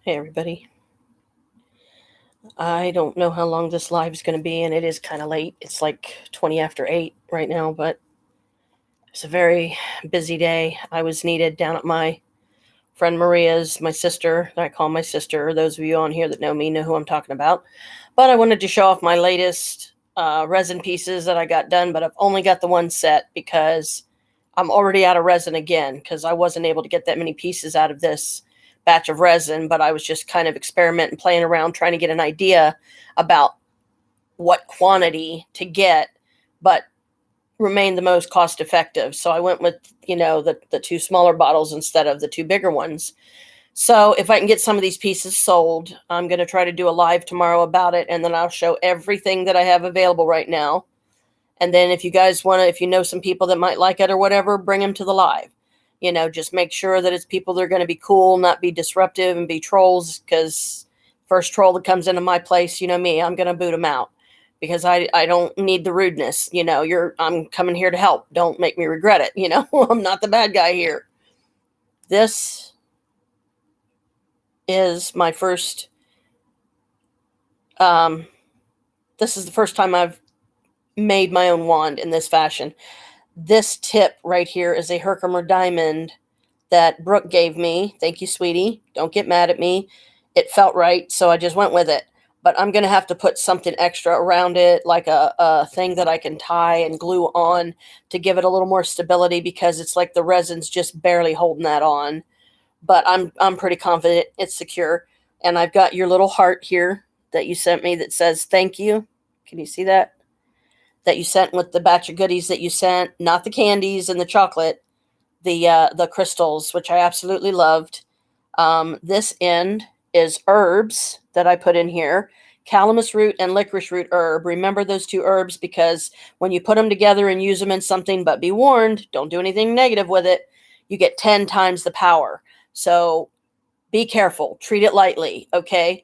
Hey everybody. I don't know how long this live is going to be, and it is kind of late. It's like 20 after 8 right now, but it's a very busy day. I was needed down at my friend Maria's, my sister, that I call my sister. Those of you on here that know me know who I'm talking about. But I wanted to show off my latest resin pieces that I got done, but I've only got the one set because I'm already out of resin again because I wasn't able to get that many pieces out of this batch of resin, but I was just kind of experimenting, playing around, trying to get an idea about what quantity to get, but remain the most cost effective. So I went with, the two smaller bottles instead of the two bigger ones. So if I can get some of these pieces sold, I'm going to try to do a live tomorrow about it, and then I'll show everything that I have available right now. And then if you guys want to, if you know some people that might like it or whatever, bring them to the live. Just make sure that it's people that are going to be cool, not be disruptive and be trolls, because first troll that comes into my place, you know me, I'm going to boot them out because I don't need the rudeness. I'm coming here to help. Don't make me regret it. I'm not the bad guy here. This is my first, this is the first time I've made my own wand in this fashion. This tip right here is a Herkimer diamond that Brooke gave me. Thank you, sweetie. Don't get mad at me. It felt right, so I just went with it. But I'm going to have to put something extra around it, like a thing that I can tie and glue on to give it a little more stability, because it's like the resin's just barely holding that on. But I'm pretty confident it's secure. And I've got your little heart here that you sent me that says thank you. Can you see that? That you sent with the batch of goodies that you sent, not the candies and the chocolate, the crystals, which I absolutely loved. This end is herbs that I put in here. Calamus root and licorice root herb. Remember those two herbs, because when you put them together and use them in something, but be warned, don't do anything negative with it, you get 10 times the power. So be careful. Treat it lightly, okay?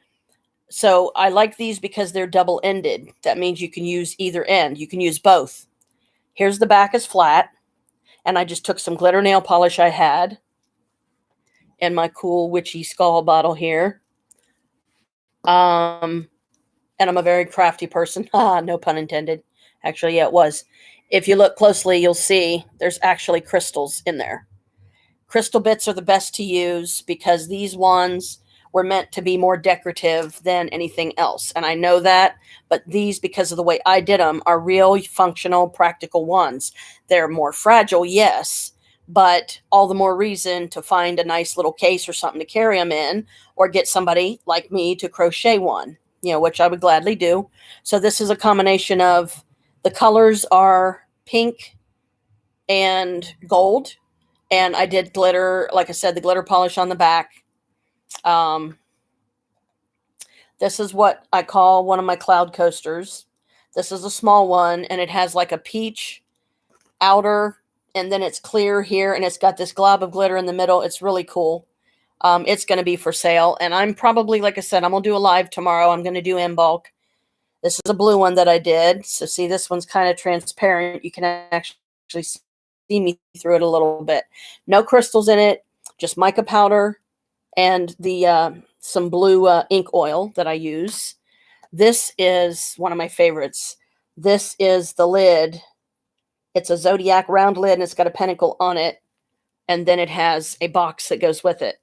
So I like these because they're double-ended. That means you can use either end. You can use both. Here's the back is flat, and I just took some glitter nail polish I had and my cool witchy skull bottle here. And I'm a very crafty person. No pun intended. Actually, yeah, it was. If you look closely, you'll see there's actually crystals in there. Crystal bits are the best to use because these ones were meant to be more decorative than anything else. And I know that, but these, because of the way I did them, are real functional, practical ones. They're more fragile, yes, but all the more reason to find a nice little case or something to carry them in, or get somebody like me to crochet one, which I would gladly do. So this is a combination of, the colors are pink and gold, and I did glitter, like I said, the glitter polish on the back. Um, this is what I call one of my cloud coasters. This is a small one, and it has like a peach outer, and then it's clear here, and it's got this glob of glitter in the middle. It's really cool. It's going to be for sale, and I'm probably, like I said, I'm going to do a live tomorrow. I'm going to do in bulk. This is a blue one that I did. So see, this one's kind of transparent. You can actually see me through it a little bit. No crystals in it, just mica powder and the some blue ink oil that I use. This is one of my favorites. This is the lid. It's a zodiac round lid, and it's got a pentacle on it, and then it has a box that goes with it.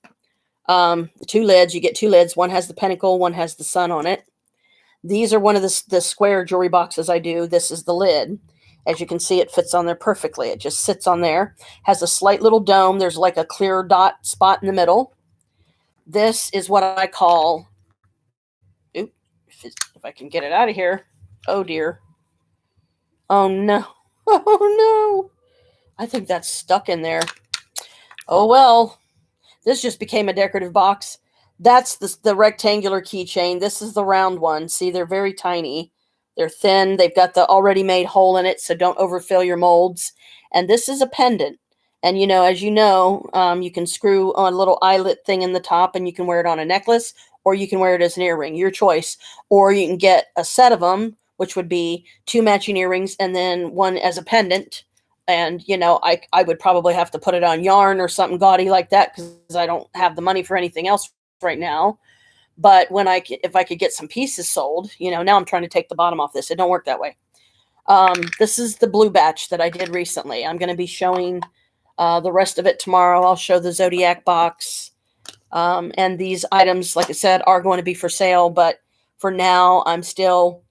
Two lids. You get two lids. One has the pentacle, one has the sun on it. These are one of the square jewelry boxes I do. This is the lid. As you can see, it fits on there perfectly. It just sits on there. Has a slight little dome. There's like a clear dot spot in the middle. This is what I call, oops, if I can get it out of here. Oh dear. Oh no. Oh no. I think that's stuck in there. Oh well. This just became a decorative box. That's the rectangular keychain. This is the round one. See, they're very tiny. They're thin. They've got the already made hole in it, so don't overfill your molds. And this is a pendant. And, as you know, you can screw on a little eyelet thing in the top, and you can wear it on a necklace, or you can wear it as an earring, your choice. Or you can get a set of them, which would be 2 matching earrings and then one as a pendant. And, I would probably have to put it on yarn or something gaudy like that, because I don't have the money for anything else right now. But if I could get some pieces sold, now I'm trying to take the bottom off this. It don't work that way. This is the blue batch that I did recently. I'm going to be showing the rest of it tomorrow. I'll show the Zodiac box. And these items, like I said, are going to be for sale. But for now, I'm still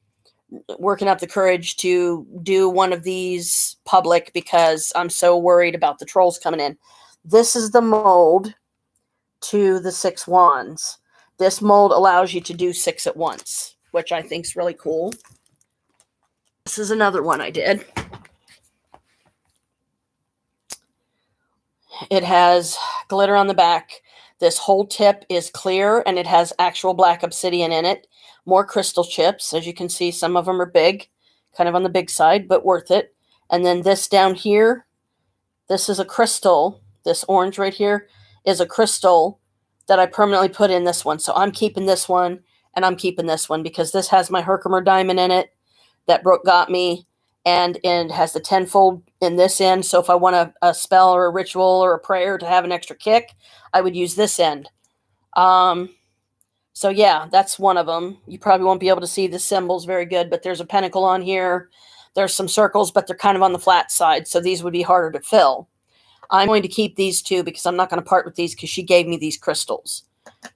working up the courage to do one of these public because I'm so worried about the trolls coming in. This is the mold to the 6 wands. This mold allows you to do 6 at once, which I think is really cool. This is another one I did. It has glitter on the back. This whole tip is clear, and it has actual black obsidian in it. More crystal chips. As you can see, some of them are big, kind of on the big side, but worth it. And then this down here, this is a crystal. This orange right here is a crystal that I permanently put in this one. So I'm keeping this one, and I'm keeping this one because this has my Herkimer diamond in it that Brooke got me, and it has the tenfold in this end. So if I want a spell or a ritual or a prayer to have an extra kick, I would use this end. So yeah, that's one of them. You probably won't be able to see the symbols very good, but there's a pentacle on here. There's some circles, but they're kind of on the flat side, so these would be harder to fill. I'm going to keep these two because I'm not going to part with these because she gave me these crystals.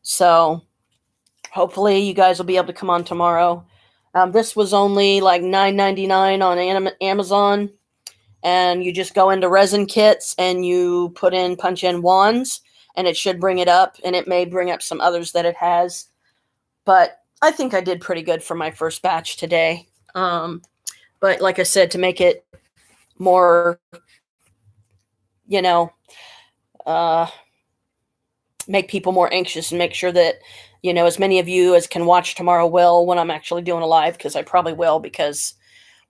So hopefully you guys will be able to come on tomorrow. This was only like $9.99 on Amazon. And you just go into resin kits and you punch in wands, and it should bring it up. And it may bring up some others that it has. But I think I did pretty good for my first batch today. But like I said, to make it more, make people more anxious and make sure that, as many of you as can watch tomorrow will when I'm actually doing a live, because I probably will, because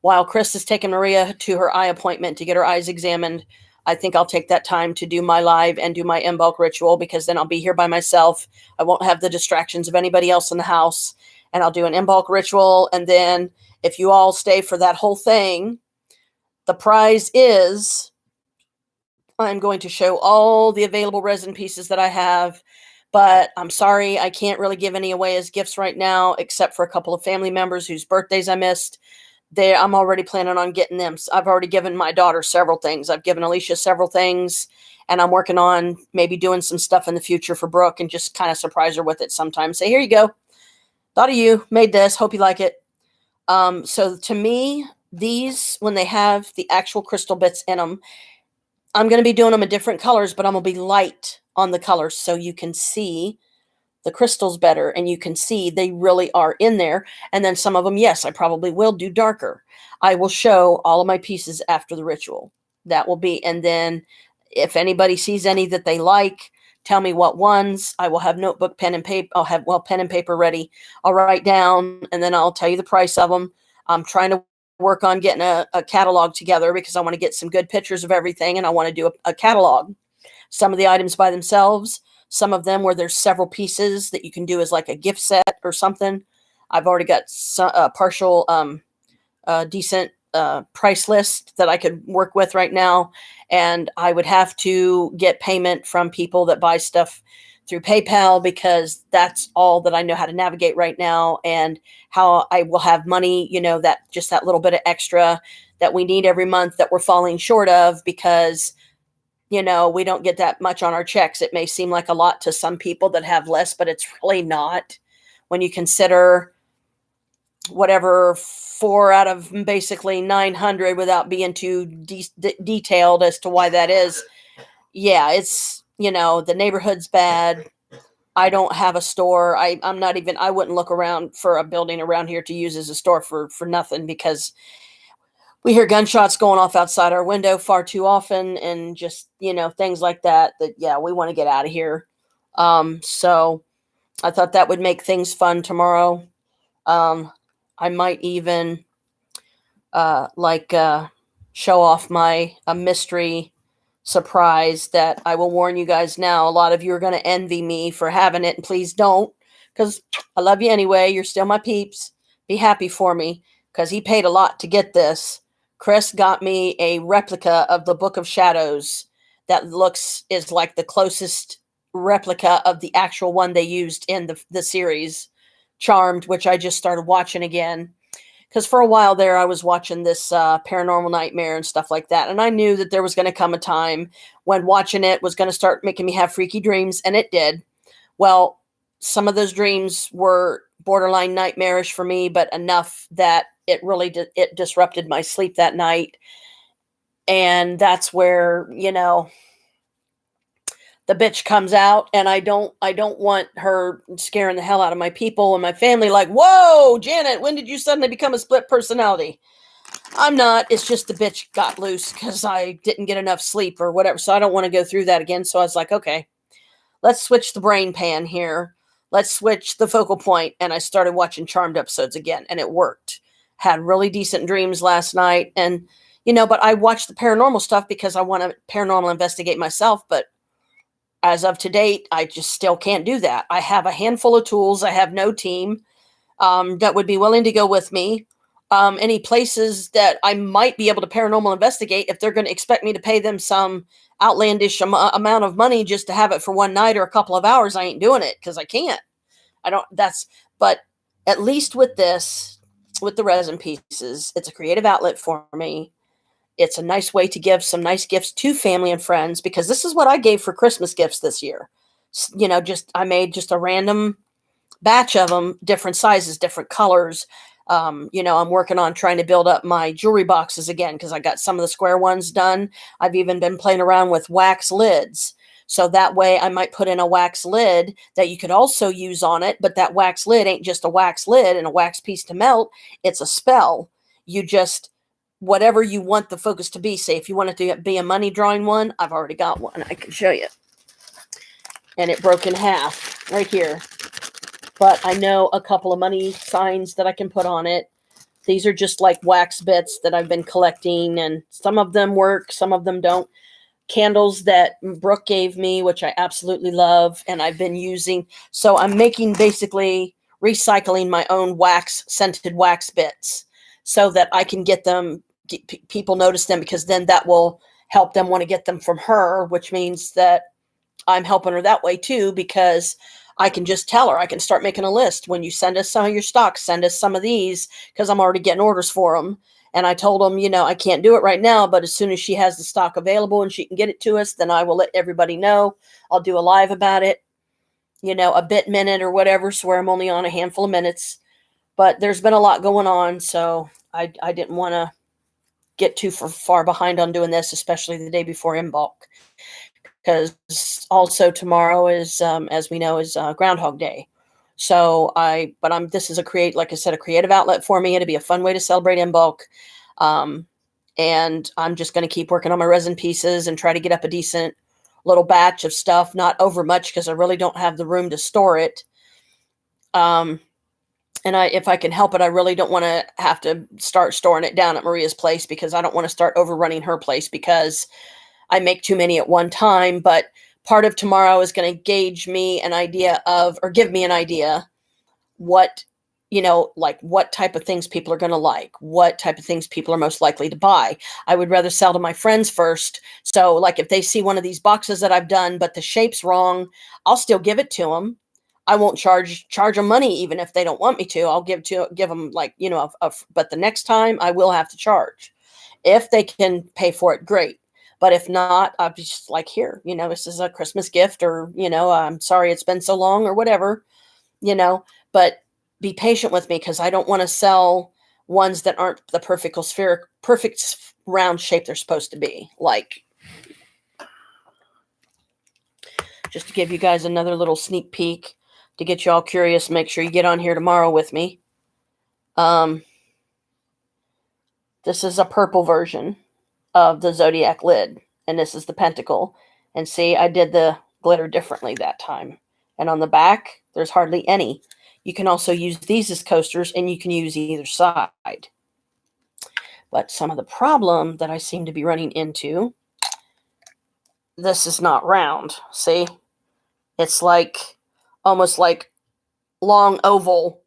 while Chris is taking Maria to her eye appointment to get her eyes examined, I think I'll take that time to do my live and do my in bulk ritual, because then I'll be here by myself. I won't have the distractions of anybody else in the house, and I'll do an in bulk ritual. And then if you all stay for that whole thing, the prize is I'm going to show all the available resin pieces that I have, but I'm sorry, I can't really give any away as gifts right now, except for a couple of family members whose birthdays I missed. I'm already planning on getting them. I've already given my daughter several things. I've given Alicia several things, and I'm working on maybe doing some stuff in the future for Brooke and just kind of surprise her with it sometimes. Say, here you go. Thought of you, made this, hope you like it. So to me, these, when they have the actual crystal bits in them, I'm going to be doing them in different colors, but I'm going to be light on the colors so you can see the crystals better, and you can see they really are in there. And then some of them, yes, I probably will do darker. I will show all of my pieces after the ritual. That will be, and then if anybody sees any that they like, tell me what ones. I will have notebook, pen, and paper. I'll have, pen and paper ready. I'll write down, and then I'll tell you the price of them. I'm trying to work on getting a catalog together because I want to get some good pictures of everything, and I want to do a catalog. Some of the items by themselves, some of them where there's several pieces that you can do as like a gift set or something. I've already got a partial decent price list that I could work with right now, and I would have to get payment from people that buy stuff through PayPal, because that's all that I know how to navigate right now, and how I will have money, that just that little bit of extra that we need every month that we're falling short of, because we don't get that much on our checks. It may seem like a lot to some people that have less, but it's really not when you consider whatever 4 out of basically 900, without being too detailed as to why that is. Yeah, it's, the neighborhood's bad. I don't have a store. I wouldn't look around for a building around here to use as a store for nothing, because we hear gunshots going off outside our window far too often, and just, things like that, yeah, we want to get out of here. So I thought that would make things fun tomorrow. I might even, show off a mystery surprise that I will warn you guys now. A lot of you are going to envy me for having it, and please don't, because I love you anyway. You're still my peeps. Be happy for me, because he paid a lot to get this. Chris got me a replica of the Book of Shadows that is like the closest replica of the actual one they used in the series, Charmed, which I just started watching again. Because for a while there, I was watching this Paranormal Nightmare and stuff like that. And I knew that there was going to come a time when watching it was going to start making me have freaky dreams. And it did. Well, some of those dreams were borderline nightmarish for me, but enough that it really it disrupted my sleep that night. And that's where, the bitch comes out, and I don't want her scaring the hell out of my people and my family, like, whoa, Janet, when did you suddenly become a split personality? I'm not. It's just the bitch got loose because I didn't get enough sleep or whatever. So I don't want to go through that again. So I was like, okay, let's switch the brain pan here. Let's switch the focal point. And I started watching Charmed episodes again, and it worked. Had really decent dreams last night. And, but I watched the paranormal stuff because I want to paranormal investigate myself. But as of to date, I just still can't do that. I have a handful of tools. I have no team that would be willing to go with me. Any places that I might be able to paranormal investigate, if they're going to expect me to pay them some outlandish amount of money just to have it for one night or a couple of hours, I ain't doing it because I can't. But at least with this, with the resin pieces, it's a creative outlet for me. It's a nice way to give some nice gifts to family and friends, because this is what I gave for Christmas gifts this year. I made just a random batch of them, different sizes, different colors. I'm working on trying to build up my jewelry boxes again because I got some of the square ones done. I've even been playing around with wax lids. So that way I might put in a wax lid that you could also use on it, but that wax lid ain't just a wax lid and a wax piece to melt. It's a spell. You just, whatever you want the focus to be, say if you want it to be a money drawing one, I've already got one. I can show you. And it broke in half right here. But I know a couple of money signs that I can put on it. These are just like wax bits that I've been collecting, and some of them work, some of them don't. Candles that Brooke gave me, which I absolutely love, and I've been using. So I'm making, basically recycling my own scented wax bits so that I can get them, people notice them, because then that will help them want to get them from her, which means that I'm helping her that way too, because I can just tell her, I can start making a list. When you send us some of your stocks, send us some of these, because I'm already getting orders for them. And I told them, I can't do it right now, but as soon as she has the stock available and she can get it to us, then I will let everybody know. I'll do a live about it, a bit minute or whatever, so where I'm only on a handful of minutes. But there's been a lot going on, so I didn't want to get too far behind on doing this, especially the day before in bulk. Because also tomorrow is, as we know, is Groundhog Day. So this is like I said, a creative outlet for me. It'll be a fun way to celebrate in bulk. And I'm just going to keep working on my resin pieces and try to get up a decent little batch of stuff, not over much because I really don't have the room to store it. And if I can help it, I really don't want to have to start storing it down at Maria's place, because I don't want to start overrunning her place because I make too many at one time. But part of tomorrow is going to give me an idea what, like what type of things people are going to like, what type of things people are most likely to buy. I would rather sell to my friends first. So like if they see one of these boxes that I've done, but the shape's wrong, I'll still give it to them. I won't charge them money, even if they don't want me to. I'll give them like, but the next time I will have to charge. If they can pay for it, great. But if not, I'll be just like, here, this is a Christmas gift, or, I'm sorry it's been so long, or whatever, but be patient with me, because I don't want to sell ones that aren't the perfect round shape they're supposed to be. Like, just to give you guys another little sneak peek to get you all curious, make sure you get on here tomorrow with me. This is a purple version of the Zodiac lid, and this is the pentacle. And see, I did the glitter differently that time. And on the back, there's hardly any. You can also use these as coasters, and you can use either side. But some of the problem that I seem to be running into, this is not round. See? It's like, almost like long oval,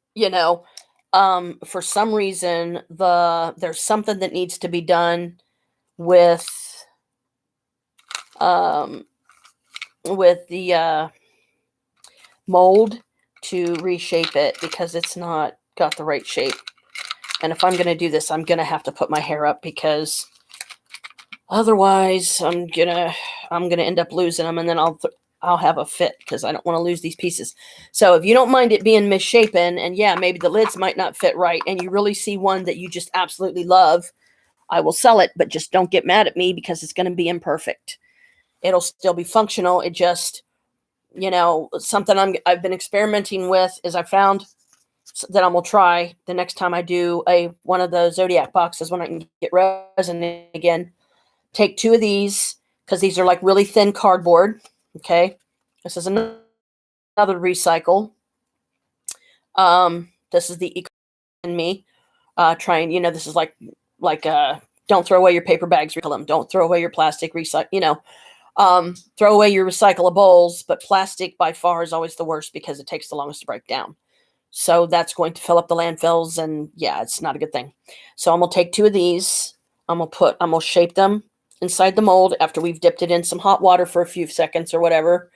for some reason, there's something that needs to be done with, with the mold to reshape it because it's not got the right shape. And if I'm going to do this, I'm going to have to put my hair up because otherwise I'm going to end up losing them, and then I'll have a fit because I don't want to lose these pieces. So if you don't mind it being misshapen, and yeah, maybe the lids might not fit right, and you really see one that you just absolutely love, I will sell it, but just don't get mad at me because it's going to be imperfect. It'll still be functional. It just, something I've been experimenting with is I found that I'm gonna try the next time I do one of the Zodiac boxes when I can get resin again. Take 2 of these because these are like really thin cardboard. Okay, this is another recycle. This is the eco in me. Trying, this is like don't throw away your paper bags, recycle them. Don't throw away your plastic, recycle. Throw away your recyclables, but plastic by far is always the worst because it takes the longest to break down. So that's going to fill up the landfills, and yeah, it's not a good thing. So I'm going to take 2 of these. I'm going to shape them inside the mold after we've dipped it in some hot water for a few seconds or whatever.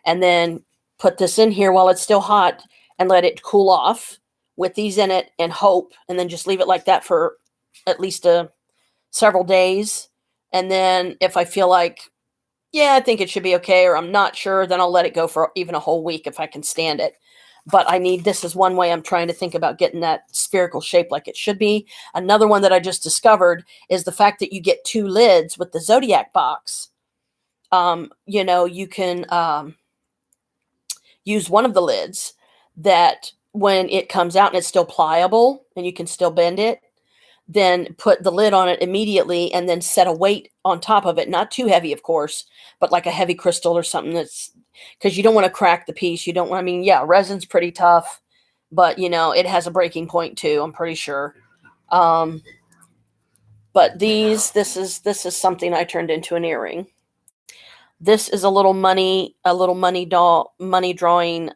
And then put this in here while it's still hot and let it cool off with these in it and hope, and then just leave it like that for at least several days. And then if I feel like, yeah, I think it should be okay, or I'm not sure, then I'll let it go for even a whole week if I can stand it. But this is one way I'm trying to think about getting that spherical shape like it should be. Another one that I just discovered is the fact that you get 2 lids with the Zodiac box. You can use one of the lids that when it comes out and it's still pliable and you can still bend it, then put the lid on it immediately and then set a weight on top of it. Not too heavy, of course, but like a heavy crystal or something that's, because you don't want to crack the piece. You don't want, resin's pretty tough, but it has a breaking point too, I'm pretty sure. But this is something I turned into an earring. This is a little money drawing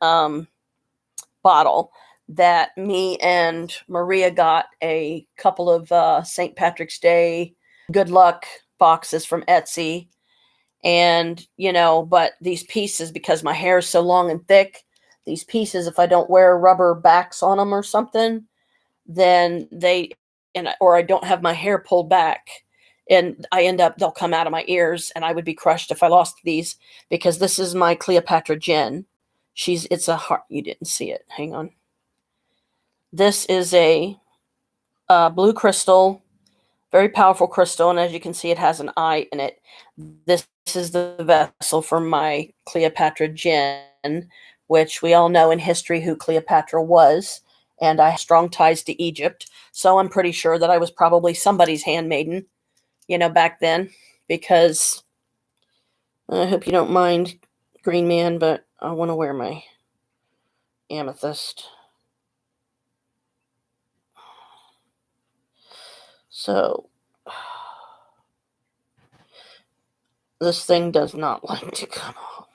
bottle that me and Maria got a couple of St. Patrick's Day good luck boxes from Etsy. And, but these pieces, because my hair is so long and thick, these pieces, if I don't wear rubber backs on them or something, then or I don't have my hair pulled back, and they'll come out of my ears, and I would be crushed if I lost these, because this is my Cleopatra Jen. It's a heart. You didn't see it. Hang on. This is a blue crystal, very powerful crystal, and as you can see, it has an eye in it. This is the vessel for my Cleopatra Jen, which we all know in history who Cleopatra was, and I have strong ties to Egypt, so I'm pretty sure that I was probably somebody's handmaiden, back then, because I hope you don't mind, Green Man, but I want to wear my amethyst. So this thing does not like to come off.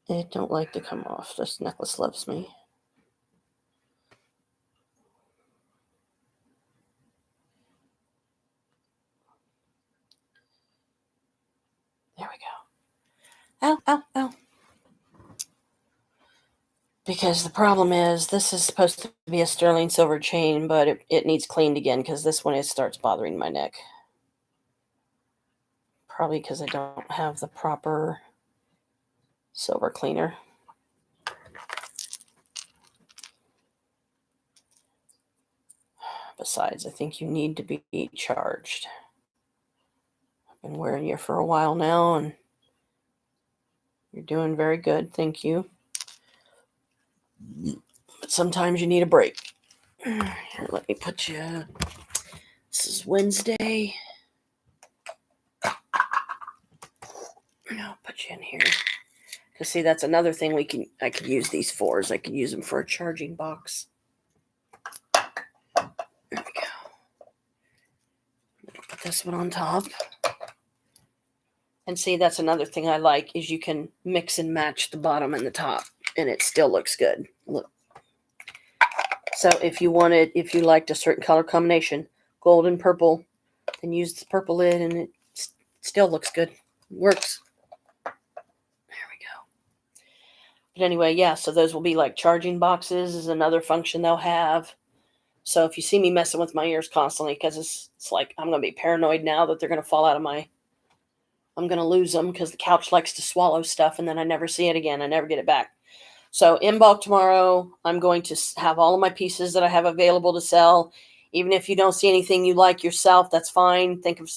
It don't like to come off. This necklace loves me. There we go. Ow, ow, ow. Because the problem is, this is supposed to be a sterling silver chain, but it needs cleaned again, because this one, it starts bothering my neck. Probably because I don't have the proper silver cleaner. Besides, I think you need to be charged. I've been wearing you for a while now, and you're doing very good. Thank you. But sometimes you need a break. Here, let me put you. This is Wednesday. I'll put you in here. Because see, that's another thing I could use these for, is I could use them for a charging box. There we go. Put this one on top. And see, that's another thing I like, is you can mix and match the bottom and the top, and it still looks good. Look. So if you liked a certain color combination, gold and purple, then use the purple lid, and it still looks good. Works. But anyway, yeah, so those will be like charging boxes is another function they'll have. So if you see me messing with my ears constantly, because it's like I'm going to be paranoid now that they're going to fall out of my, I'm going to lose them because the couch likes to swallow stuff and then I never see it again. I never get it back. So in bulk tomorrow, I'm going to have all of my pieces that I have available to sell. Even if you don't see anything you like yourself, that's fine. Think of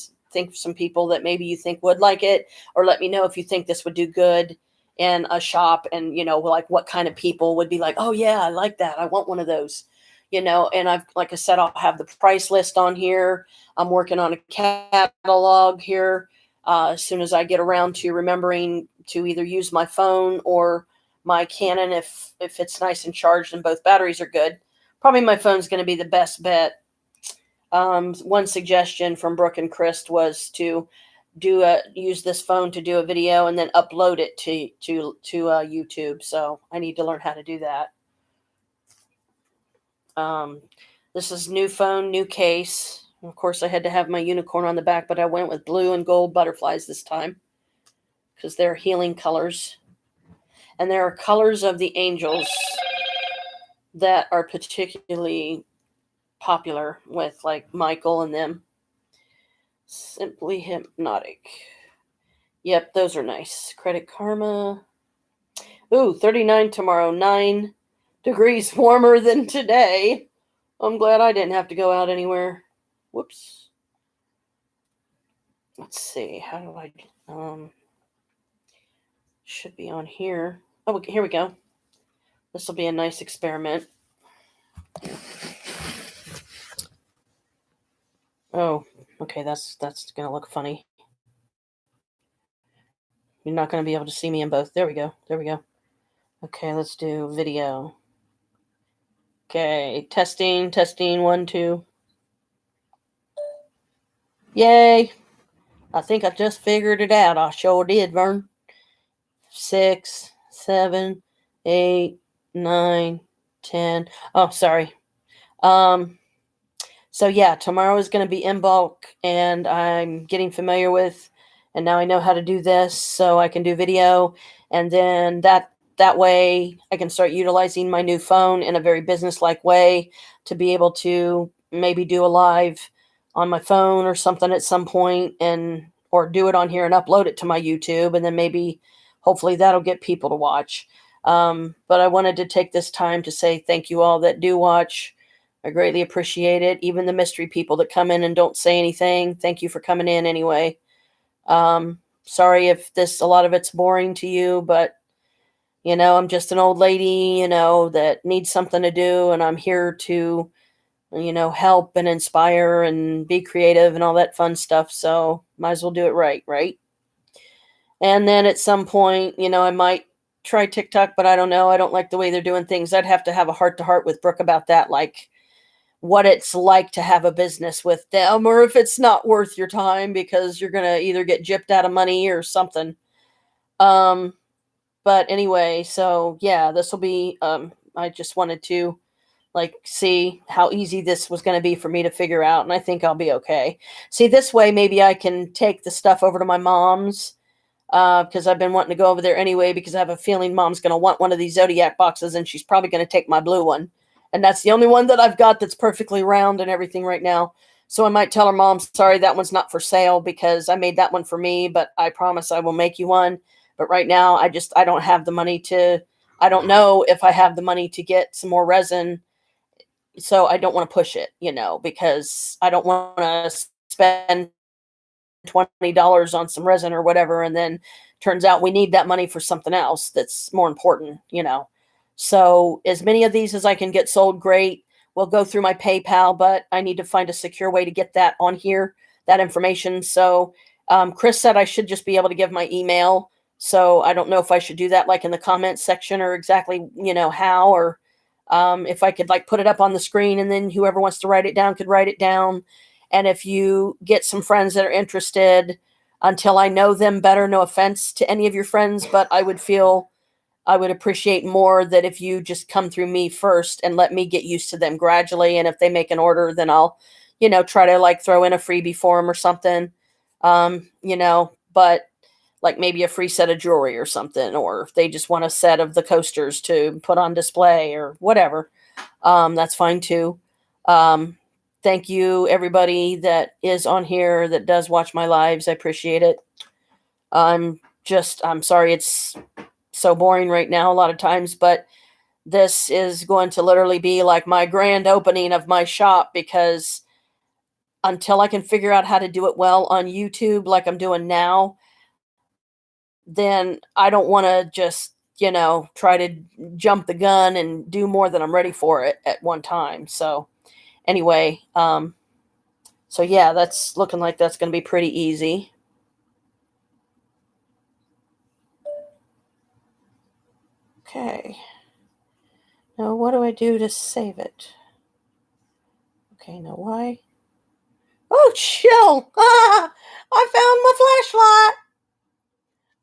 some people that maybe you think would like it, or let me know if you think this would do good in a shop, and like what kind of people would be like, oh yeah, I like that. I want one of those. And I've, like I said, I'll have the price list on here. I'm working on a catalog here. As soon as I get around to remembering to either use my phone or my Canon, if it's nice and charged and both batteries are good. Probably my phone's going to be the best bet. One suggestion from Brooke and Chris was to use this phone to do a video and then upload it to YouTube. So I need to learn how to do that. This is new phone, new case. Of course, I had to have my unicorn on the back, but I went with blue and gold butterflies this time because they're healing colors. And there are colors of the angels that are particularly popular with like Michael and them. Simply Hypnotic. Yep, those are nice. Credit Karma. Ooh, 39 tomorrow. 9 degrees warmer than today. I'm glad I didn't have to go out anywhere. Whoops. Let's see. How do I... should be on here. Oh, here we go. This will be a nice experiment. Oh, okay, that's gonna look funny. You're not gonna be able to see me in both. There we go. There we go. Okay, let's do video. Okay, testing, 1, 2. Yay! I think I just figured it out. I sure did, Vern. 6, 7, 8, 9, 10. Oh, sorry. So yeah, tomorrow is going to be in bulk, and I'm getting familiar with, and now I know how to do this, so I can do video, and then that way I can start utilizing my new phone in a very business-like way to be able to maybe do a live on my phone or something at some point, and or do it on here and upload it to my YouTube, and then maybe hopefully that'll get people to watch. But I wanted to take this time to say thank you all that do watch. I greatly appreciate it. Even the mystery people that come in and don't say anything, thank you for coming in anyway. Sorry if a lot of it's boring to you, but I'm just an old lady, that needs something to do, and I'm here to, help and inspire and be creative and all that fun stuff. So might as well do it right? And then at some point, I might try TikTok, but I don't know. I don't like the way they're doing things. I'd have to have a heart-to-heart with Brooke about that, like what it's like to have a business with them, or if it's not worth your time because you're going to either get gypped out of money or something. But anyway, so yeah, this will be, I just wanted to see how easy this was going to be for me to figure out. And I think I'll be okay. See, this way, maybe I can take the stuff over to my mom's, because I've been wanting to go over there anyway, because I have a feeling mom's going to want one of these Zodiac boxes, and she's probably going to take my blue one. And that's the only one that I've got that's perfectly round and everything right now. So I might tell her, Mom, sorry, that one's not for sale because I made that one for me, but I promise I will make you one. But right now, I don't have the money I don't know if I have the money to get some more resin. So I don't want to push it, because I don't want to spend $20 on some resin or whatever, and then turns out we need that money for something else that's more important. So as many of these as I can get sold, great. We'll go through my PayPal, but I need to find a secure way to get that on here, that information. So Chris said I should just be able to give my email. So I don't know if I should do that like in the comments section or exactly, how, or if I could put it up on the screen, and then whoever wants to write it down could write it down. And if you get some friends that are interested, until I know them better, no offense to any of your friends, but I would appreciate more that if you just come through me first and let me get used to them gradually. And if they make an order, then I'll, try to throw in a freebie for them or something, but like maybe a free set of jewelry or something, or if they just want a set of the coasters to put on display or whatever, that's fine too. Um, Thank you, everybody that is on here that does watch my lives. I appreciate it. I'm sorry it's so boring right now a lot of times, but this is going to literally be like my grand opening of my shop, because until I can figure out how to do it well on YouTube like I'm doing now, then I don't want to just, try to jump the gun and do more than I'm ready for it at one time. So, anyway, so yeah, that's looking like that's going to be pretty easy. Okay. Now, what do I do to save it? Okay, now why? Oh, chill! Ah, I found my flashlight!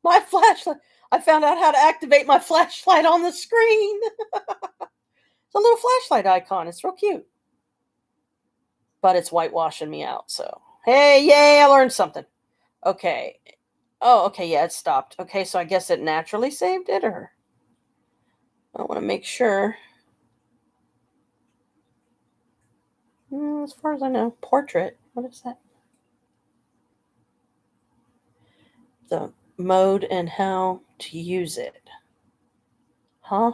My flashlight! I found out how to activate my flashlight on the screen! It's a little flashlight icon. It's real cute. But it's whitewashing me out, so. Hey, yay, I learned something. Okay. Oh, okay, yeah, it stopped. Okay, so I guess it naturally saved it, or? I want to make sure. As far as I know, portrait. What is that? The mode and how to use it. Huh?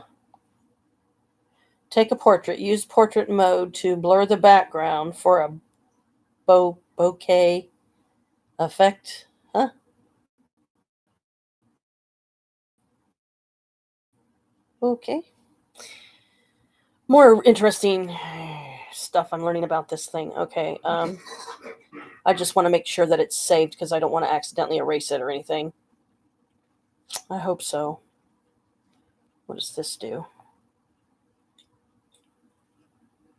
Take a portrait. Use portrait mode to blur the background for a bokeh effect. Huh? Okay. More interesting stuff I'm learning about this thing. Okay. I just want to make sure that it's saved because I don't want to accidentally erase it or anything. I hope so. What does this do?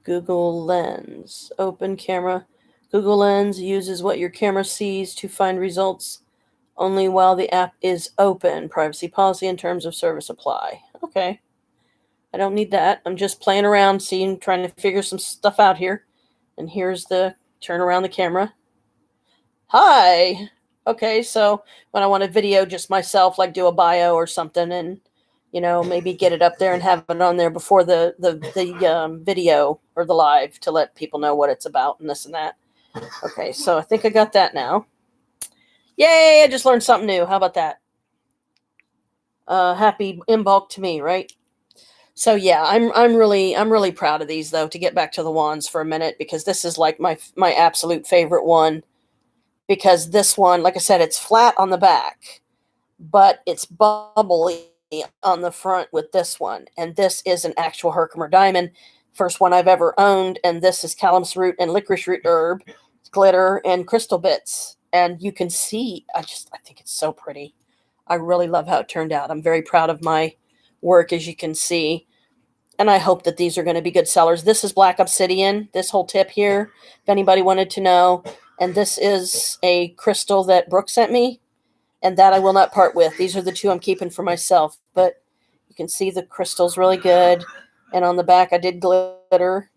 Google Lens. Open camera. Google Lens uses what your camera sees to find results only while the app is open. Privacy policy and terms of service apply. Okay. I don't need that. I'm just playing around, trying to figure some stuff out here. And here's the turn around the camera. Hi. Okay, so when I want to video just myself, like do a bio or something, and maybe get it up there and have it on there before the video or the live to let people know what it's about and this and that. Okay, so I think I got that now. Yay! I just learned something new. How about that? Happy in bulk to me, right? So yeah, I'm really proud of these though. To get back to the wands for a minute, because this is like my absolute favorite one. Because this one, like I said, it's flat on the back, but it's bubbly on the front with this one. And this is an actual Herkimer diamond, first one I've ever owned. And this is calamus root and licorice root herb, glitter, and crystal bits. And you can see, I think it's so pretty. I really love how it turned out. I'm very proud of my work, as you can see. And I hope that these are going to be good sellers. This is black obsidian, this whole tip here, if anybody wanted to know. And this is a crystal that Brooke sent me, and that I will not part with. These are the two I'm keeping for myself. But you can see the crystal's really good. And on the back, I did glitter.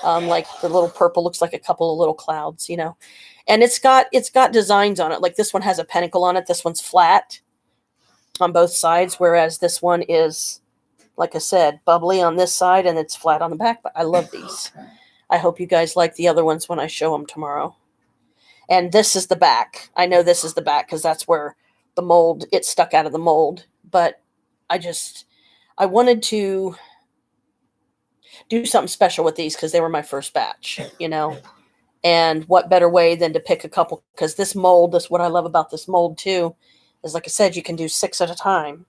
Like the little purple looks like a couple of little clouds, And it's got designs on it. Like this one has a pentacle on it. This one's flat on both sides, whereas this one is, like I said, bubbly on this side and it's flat on the back. But I love these. I hope you guys like the other ones when I show them tomorrow. And this is the back. I know this is the back because that's where the mold, it stuck out of the mold. But I wanted to do something special with these because they were my first batch, And what better way than to pick a couple? Because this mold, what I love about this mold too, is like I said, you can do 6 at a time.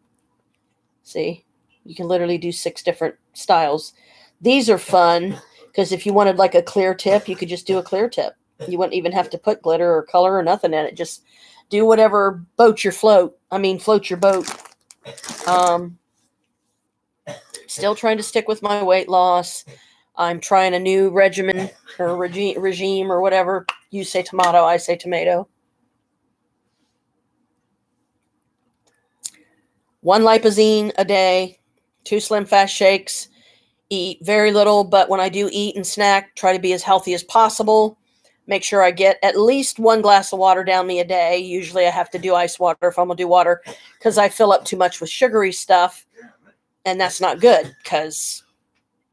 See? You can literally do 6 different styles. These are fun because if you wanted like a clear tip, you could just do a clear tip. You wouldn't even have to put glitter or color or nothing in it. Just do whatever floats your boat. Still trying to stick with my weight loss. I'm trying a new regimen or regime or whatever. You say tomato, I say tomato. 1 lipazine a day, 2 slim fast shakes. Eat very little, but when I do eat and snack, try to be as healthy as possible. Make sure I get at least 1 glass of water down me a day. Usually I have to do ice water if I'm going to do water because I fill up too much with sugary stuff. And that's not good because,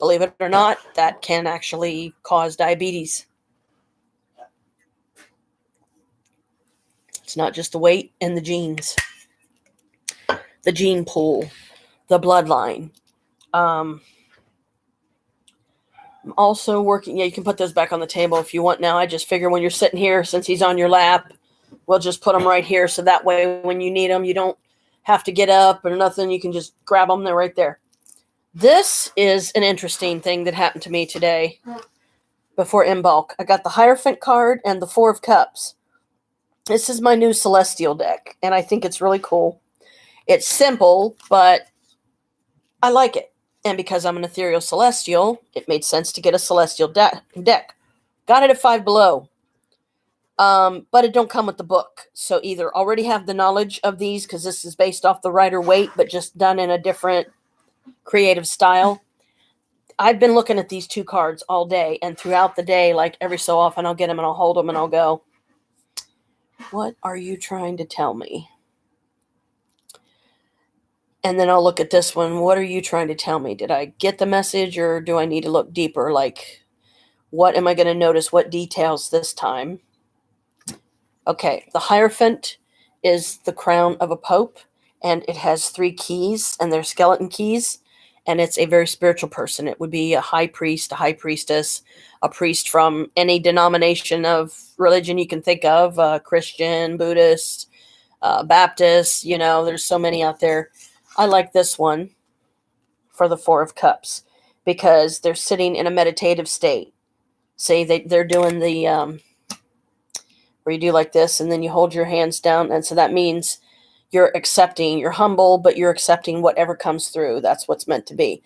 believe it or not, that can actually cause diabetes. It's not just the weight and the genes, the gene pool, the bloodline. I'm also working. Yeah, you can put those back on the table if you want now. I just figure when you're sitting here, since he's on your lap, we'll just put them right here. So that way, when you need them, you don't have to get up or nothing. You can just grab them. They're right there. This is an interesting thing that happened to me today before in bulk. I got the Hierophant card and the Four of Cups. This is my new Celestial deck, and I think it's really cool. It's simple, but I like it. And because I'm an ethereal celestial, it made sense to get a celestial deck. Got it at Five Below. But it don't come with the book. So either already have the knowledge of these, because this is based off the Rider Waite, but just done in a different creative style. I've been looking at these 2 cards all day, and throughout the day, like every so often, I'll get them and I'll hold them and I'll go, what are you trying to tell me? And then I'll look at this one. What are you trying to tell me? Did I get the message, or do I need to look deeper? Like, what am I going to notice? What details this time? Okay, the Hierophant is the crown of a pope, and it has 3 keys, and they're skeleton keys, and it's a very spiritual person. It would be a high priest, a high priestess, a priest from any denomination of religion you can think of, Christian, Buddhist, Baptist, there's so many out there. I like this one for the Four of Cups because they're sitting in a meditative state. See, they're doing the, where you do like this and then you hold your hands down. And so that means you're accepting, you're humble, but you're accepting whatever comes through. That's what's meant to be.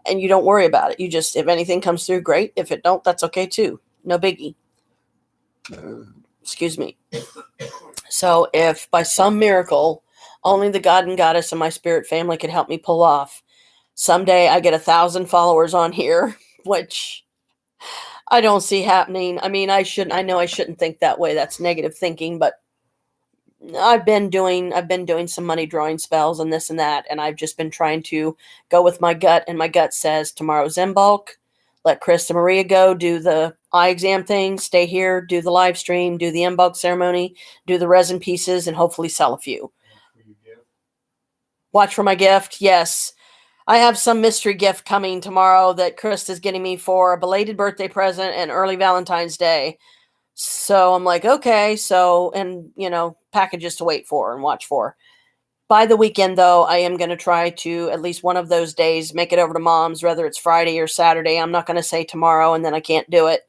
And you don't worry about it. You just, if anything comes through, great. If it don't, that's okay too. No biggie. Excuse me. So if by some miracle, only the God and Goddess and my spirit family could help me pull off, someday I get 1,000 followers on here, which I don't see happening. I mean, I know I shouldn't think that way. That's negative thinking, but I've been doing some money drawing spells and this and that, and I've just been trying to go with my gut, and my gut says tomorrow's in bulk. Let Chris and Maria go do the eye exam thing, stay here, do the live stream, do the in bulk ceremony, do the resin pieces, and hopefully sell a few. Watch for my gift. Yes. I have some mystery gift coming tomorrow that Chris is getting me for a belated birthday present and early Valentine's Day. So I'm like, okay, and packages to wait for and watch for. By the weekend, though, I am going to try to, at least one of those days, make it over to Mom's, whether it's Friday or Saturday. I'm not going to say tomorrow and then I can't do it.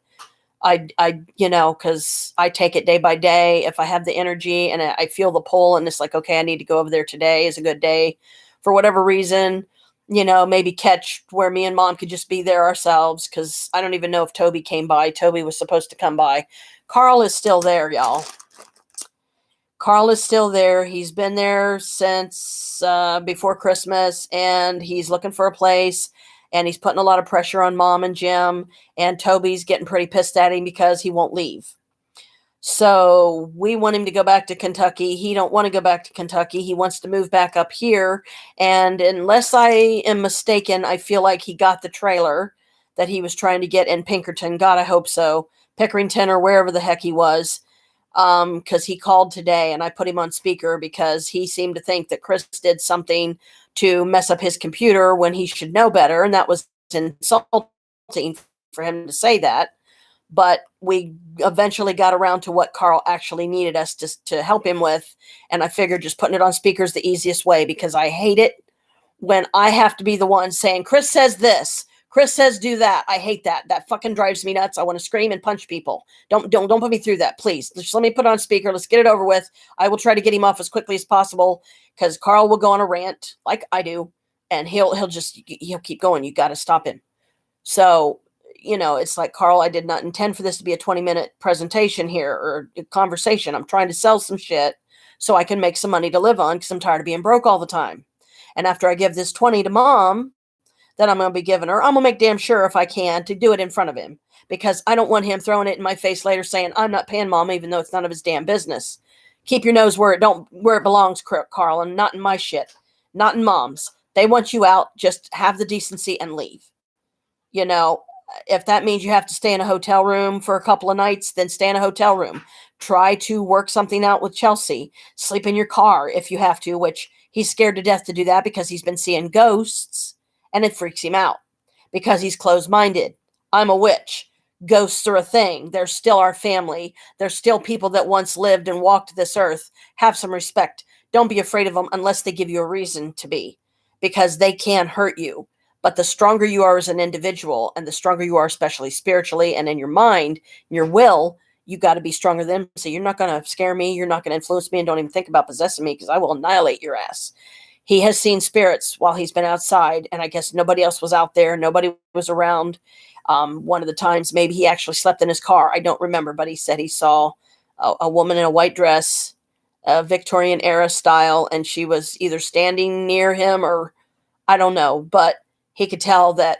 Because I take it day by day. If I have the energy and I feel the pull and it's like, okay, I need to go over there today is a good day for whatever reason, maybe catch where me and Mom could just be there ourselves. Cause I don't even know if Toby came by. Toby was supposed to come by. Carl is still there, y'all. Carl is still there. He's been there since before Christmas, and he's looking for a place, and he's putting a lot of pressure on Mom and Jim, and Toby's getting pretty pissed at him because he won't leave. So we want him to go back to Kentucky. He don't want to go back to Kentucky. He wants to move back up here. And unless I am mistaken, I feel like he got the trailer that he was trying to get in Pinkerton. God, I hope so. Pickerington or wherever the heck he was. Because he called today and I put him on speaker because he seemed to think that Chris did something to mess up his computer when he should know better. And that was insulting for him to say that. But we eventually got around to what Carl actually needed us to help him with. And I figured just putting it on speaker is the easiest way because I hate it when I have to be the one saying, Chris says this. Chris says do that. I hate that. That fucking drives me nuts. I want to scream and punch people. Don't put me through that, please. Just let me put it on speaker. Let's get it over with. I will try to get him off as quickly as possible because Carl will go on a rant like I do, and he'll keep going. You got to stop him. So, it's like, Carl, I did not intend for this to be a 20-minute presentation here or a conversation. I'm trying to sell some shit so I can make some money to live on because I'm tired of being broke all the time. And after I give this 20 to Mom, that I'm going to be giving her. I'm going to make damn sure if I can to do it in front of him, because I don't want him throwing it in my face later saying I'm not paying mom, even though it's none of his damn business. Keep your nose where it belongs, Carl, and not in my shit, not in mom's. They want you out. Just have the decency and leave. You know, if that means you have to stay in a hotel room for a couple of nights, then stay in a hotel room. Try to work something out with Chelsea. Sleep in your car if you have to, which he's scared to death to do that because he's been seeing ghosts and it freaks him out because he's closed-minded. I'm a witch. Ghosts are a thing. They're still our family. They're still people that once lived and walked this earth. Have some respect. Don't be afraid of them unless they give you a reason to be, because they can hurt you. But the stronger you are as an individual, and the stronger you are, especially spiritually and in your mind, your will, you got to be stronger than them. So you're not going to scare me. You're not going to influence me, and don't even think about possessing me, because I will annihilate your ass. He has seen spirits while he's been outside, and I guess nobody else was out there. Nobody was around. One of the times, maybe he actually slept in his car. I don't remember, but he said he saw a woman in a white dress, Victorian era style, and she was either standing near him or I don't know, but he could tell that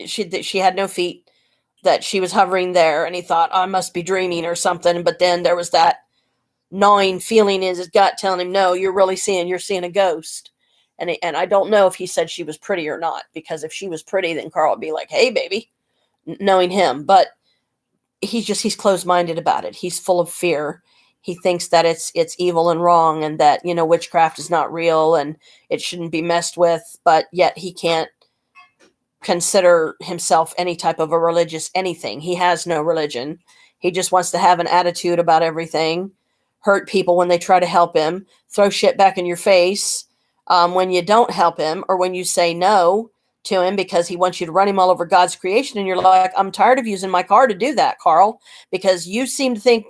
she had no feet, that she was hovering there, and he thought, oh, I must be dreaming or something. But then there was that gnawing feeling in his gut telling him, no, you're seeing a ghost. And I don't know if he said she was pretty or not, because if she was pretty, then Carl would be like, hey, baby, knowing him. But he's closed-minded about it. He's full of fear. He thinks that it's evil and wrong, and that, witchcraft is not real and it shouldn't be messed with, but yet he can't consider himself any type of a religious anything. He has no religion. He just wants to have an attitude about everything, hurt people when they try to help him, throw shit back in your face when you don't help him, or when you say no to him because he wants you to run him all over God's creation. And you're like, I'm tired of using my car to do that, Carl, because you seem to think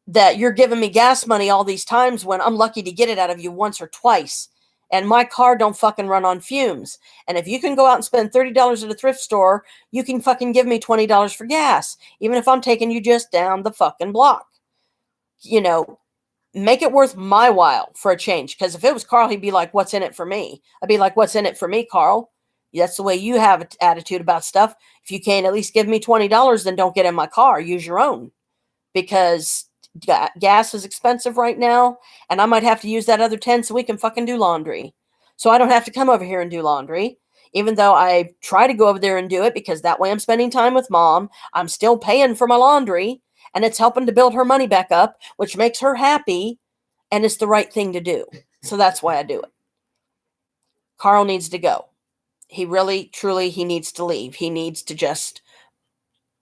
that you're giving me gas money all these times when I'm lucky to get it out of you once or twice. And my car don't fucking run on fumes. And if you can go out and spend $30 at a thrift store, you can fucking give me $20 for gas, even if I'm taking you just down the fucking block. Make it worth my while for a change. Because if it was Carl, he'd be like, what's in it for me? I'd be like, what's in it for me, Carl? That's the way you have an attitude about stuff. If you can't at least give me $20, then don't get in my car. Use your own. Because gas is expensive right now, and I might have to use that other 10 so we can fucking do laundry. So I don't have to come over here and do laundry, even though I try to go over there and do it, because that way I'm spending time with mom. I'm still paying for my laundry, and it's helping to build her money back up, which makes her happy, and it's the right thing to do. So that's why I do it. Carl needs to go. He really, truly, he needs to leave. He needs to just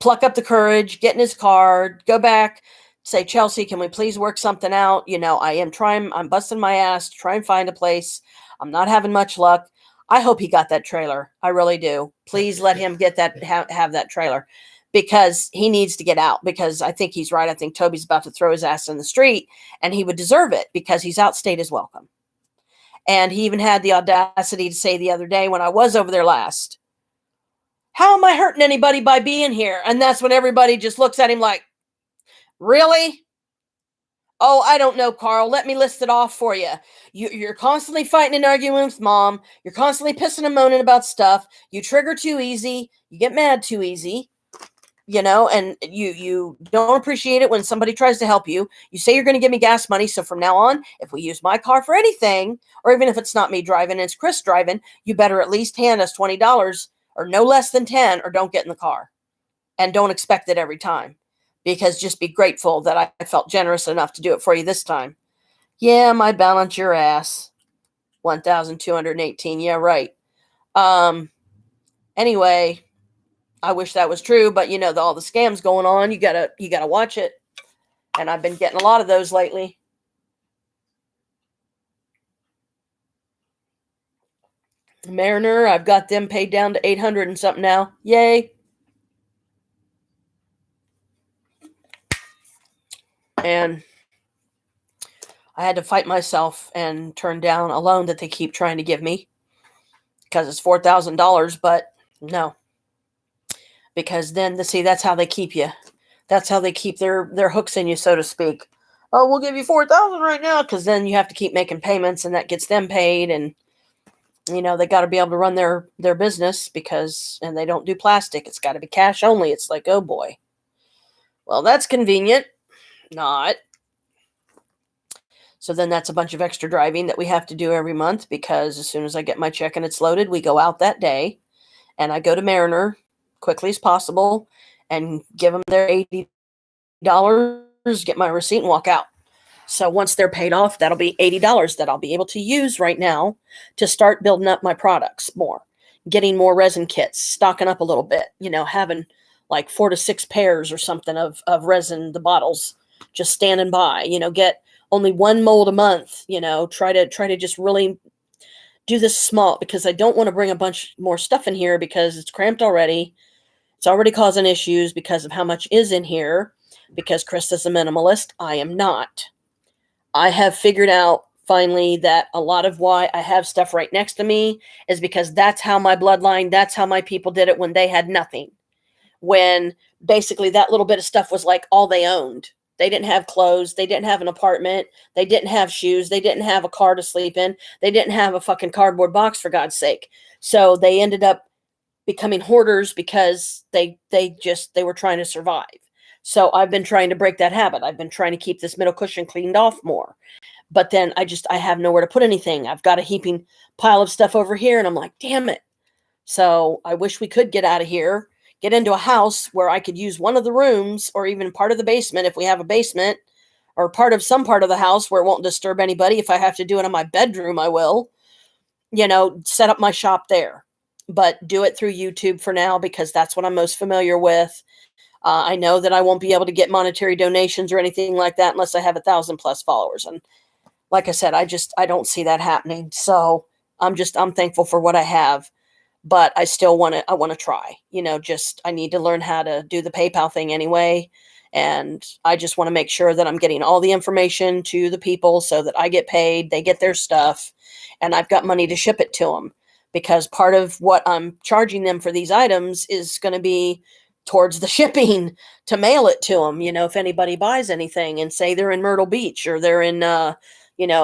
pluck up the courage, get in his car, go back, say, Chelsea, can we please work something out? I'm busting my ass to try and find a place. I'm not having much luck. I hope he got that trailer. I really do. Please let him get that, have that trailer, because he needs to get out, because I think he's right. I think Toby's about to throw his ass in the street, and he would deserve it because he's outstayed his welcome. And he even had the audacity to say the other day when I was over there last, how am I hurting anybody by being here? And that's when everybody just looks at him like, really? Oh, I don't know, Carl. Let me list it off for you. You're constantly fighting and arguing with mom. You're constantly pissing and moaning about stuff. You trigger too easy. You get mad too easy. And you don't appreciate it when somebody tries to help you. You say you're going to give me gas money. So from now on, if we use my car for anything, or even if it's not me driving, it's Chris driving, you better at least hand us $20 or no less than 10, or don't get in the car. And don't expect it every time. Because just be grateful that I felt generous enough to do it for you this time. Yeah, my balance your ass. 1,218. Yeah, right. Anyway, I wish that was true, but all the scams going on, you gotta watch it. And I've been getting a lot of those lately. Mariner, I've got them paid down to 800 and something now. Yay. And I had to fight myself and turn down a loan that they keep trying to give me, because it's $4,000, but no. Because then, that's how they keep you. That's how they keep their hooks in you, so to speak. Oh, we'll give you $4,000 right now, because then you have to keep making payments, and that gets them paid. And They got to be able to run their business and they don't do plastic. It's got to be cash only. It's like, oh boy. Well, that's convenient. Not. So then that's a bunch of extra driving that we have to do every month because as soon as I get my check and it's loaded, we go out that day and I go to Mariner quickly as possible and give them their $80, get my receipt and walk out. So once they're paid off, that'll be $80 that I'll be able to use right now to start building up my products more, getting more resin kits, stocking up a little bit, having like 4 to 6 pairs or something of resin, the bottles, just standing by, get only one mold a month, try to just really do this small because I don't want to bring a bunch more stuff in here because it's cramped already. It's already causing issues because of how much is in here because Krista's a minimalist. I am not. I have figured out finally that a lot of why I have stuff right next to me is because that's how my bloodline, that's how my people did it when they had nothing. When basically that little bit of stuff was like all they owned. They didn't have clothes. They didn't have an apartment. They didn't have shoes. They didn't have a car to sleep in. They didn't have a fucking cardboard box, for God's sake. So they ended up becoming hoarders because they were trying to survive. So I've been trying to break that habit. I've been trying to keep this middle cushion cleaned off more. But then I have nowhere to put anything. I've got a heaping pile of stuff over here and I'm like, damn it. So I wish we could get out of here, get into a house where I could use one of the rooms or even part of the basement if we have a basement or some part of the house where it won't disturb anybody. If I have to do it in my bedroom, I will, set up my shop there, but do it through YouTube for now because that's what I'm most familiar with. I know that I won't be able to get monetary donations or anything like that unless I have 1,000+ followers. And like I said, I don't see that happening. So I'm thankful for what I have, but I still want to try, I need to learn how to do the PayPal thing anyway. And I just want to make sure that I'm getting all the information to the people so that I get paid, they get their stuff, and I've got money to ship it to them because part of what I'm charging them for these items is going to be towards the shipping to mail it to them. If anybody buys anything and say they're in Myrtle Beach or they're in,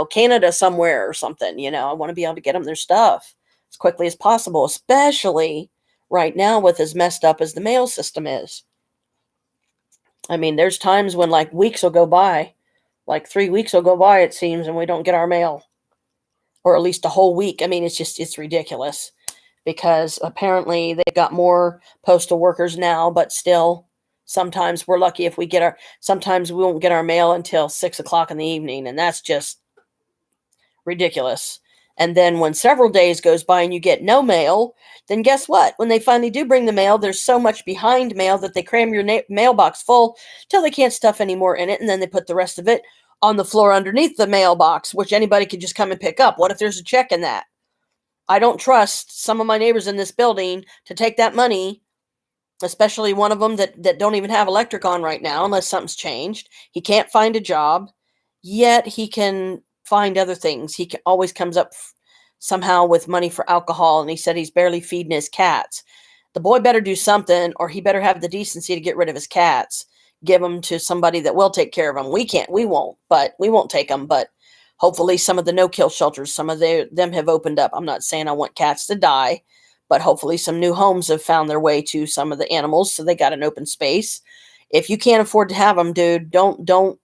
Canada somewhere or something, I want to be able to get them their stuff as quickly as possible, especially right now with as messed up as the mail system is. I mean, there's times when like weeks will go by, like 3 weeks will go by, it seems, and we don't get our mail, or at least a whole week. I mean, it's ridiculous because apparently they've got more postal workers now, but still sometimes we're lucky if sometimes we won't get our mail until 6 o'clock in the evening. And that's just ridiculous. And then when several days goes by and you get no mail, then guess what? When they finally do bring the mail, there's so much behind mail that they cram your mailbox full till they can't stuff any more in it. And then they put the rest of it on the floor underneath the mailbox, which anybody could just come and pick up. What if there's a check in that? I don't trust some of my neighbors in this building to take that money, especially one of them that don't even have electric on right now unless something's changed. He can't find a job, yet he can find other things. Always comes up somehow with money for alcohol, and he said he's barely feeding his cats. The boy better do something, or he better have the decency to get rid of his cats. Give them to somebody that will take care of them. We won't take them, but hopefully some of the no-kill shelters, some of them have opened up. I'm not saying I want cats to die, but hopefully some new homes have found their way to some of the animals, so they got an open space. If you can't afford to have them, dude, don't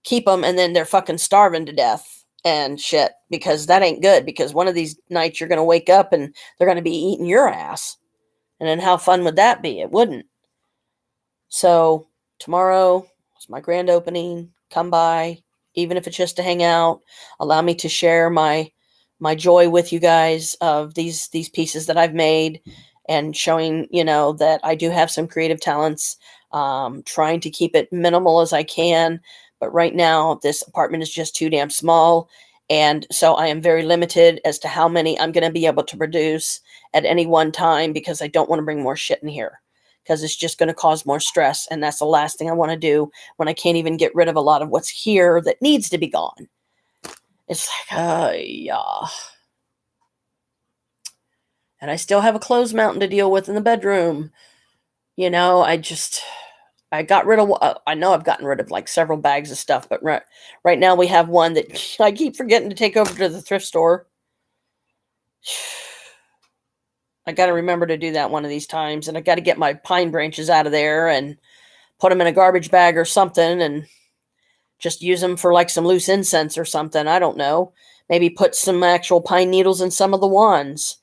keep them, and then they're fucking starving to death and shit, because that ain't good, because one of these nights you're going to wake up and they're going to be eating your ass. And then how fun would that be? It wouldn't. So tomorrow is my grand opening. Come by, even if it's just to hang out. Allow me to share my joy with you guys of these pieces that I've made, and showing, that I do have some creative talents. Trying to keep it minimal as I can. But right now, this apartment is just too damn small. And so I am very limited as to how many I'm going to be able to produce at any one time, because I don't want to bring more shit in here, because it's just going to cause more stress. And that's the last thing I want to do when I can't even get rid of a lot of what's here that needs to be gone. It's like, yeah. And I still have a clothes mountain to deal with in the bedroom. I got rid of, I know I've gotten rid of like several bags of stuff, but right now we have one that I keep forgetting to take over to the thrift store. I got to remember to do that one of these times. And I got to get my pine branches out of there and put them in a garbage bag or something and just use them for like some loose incense or something. I don't know. Maybe put some actual pine needles in some of the wands,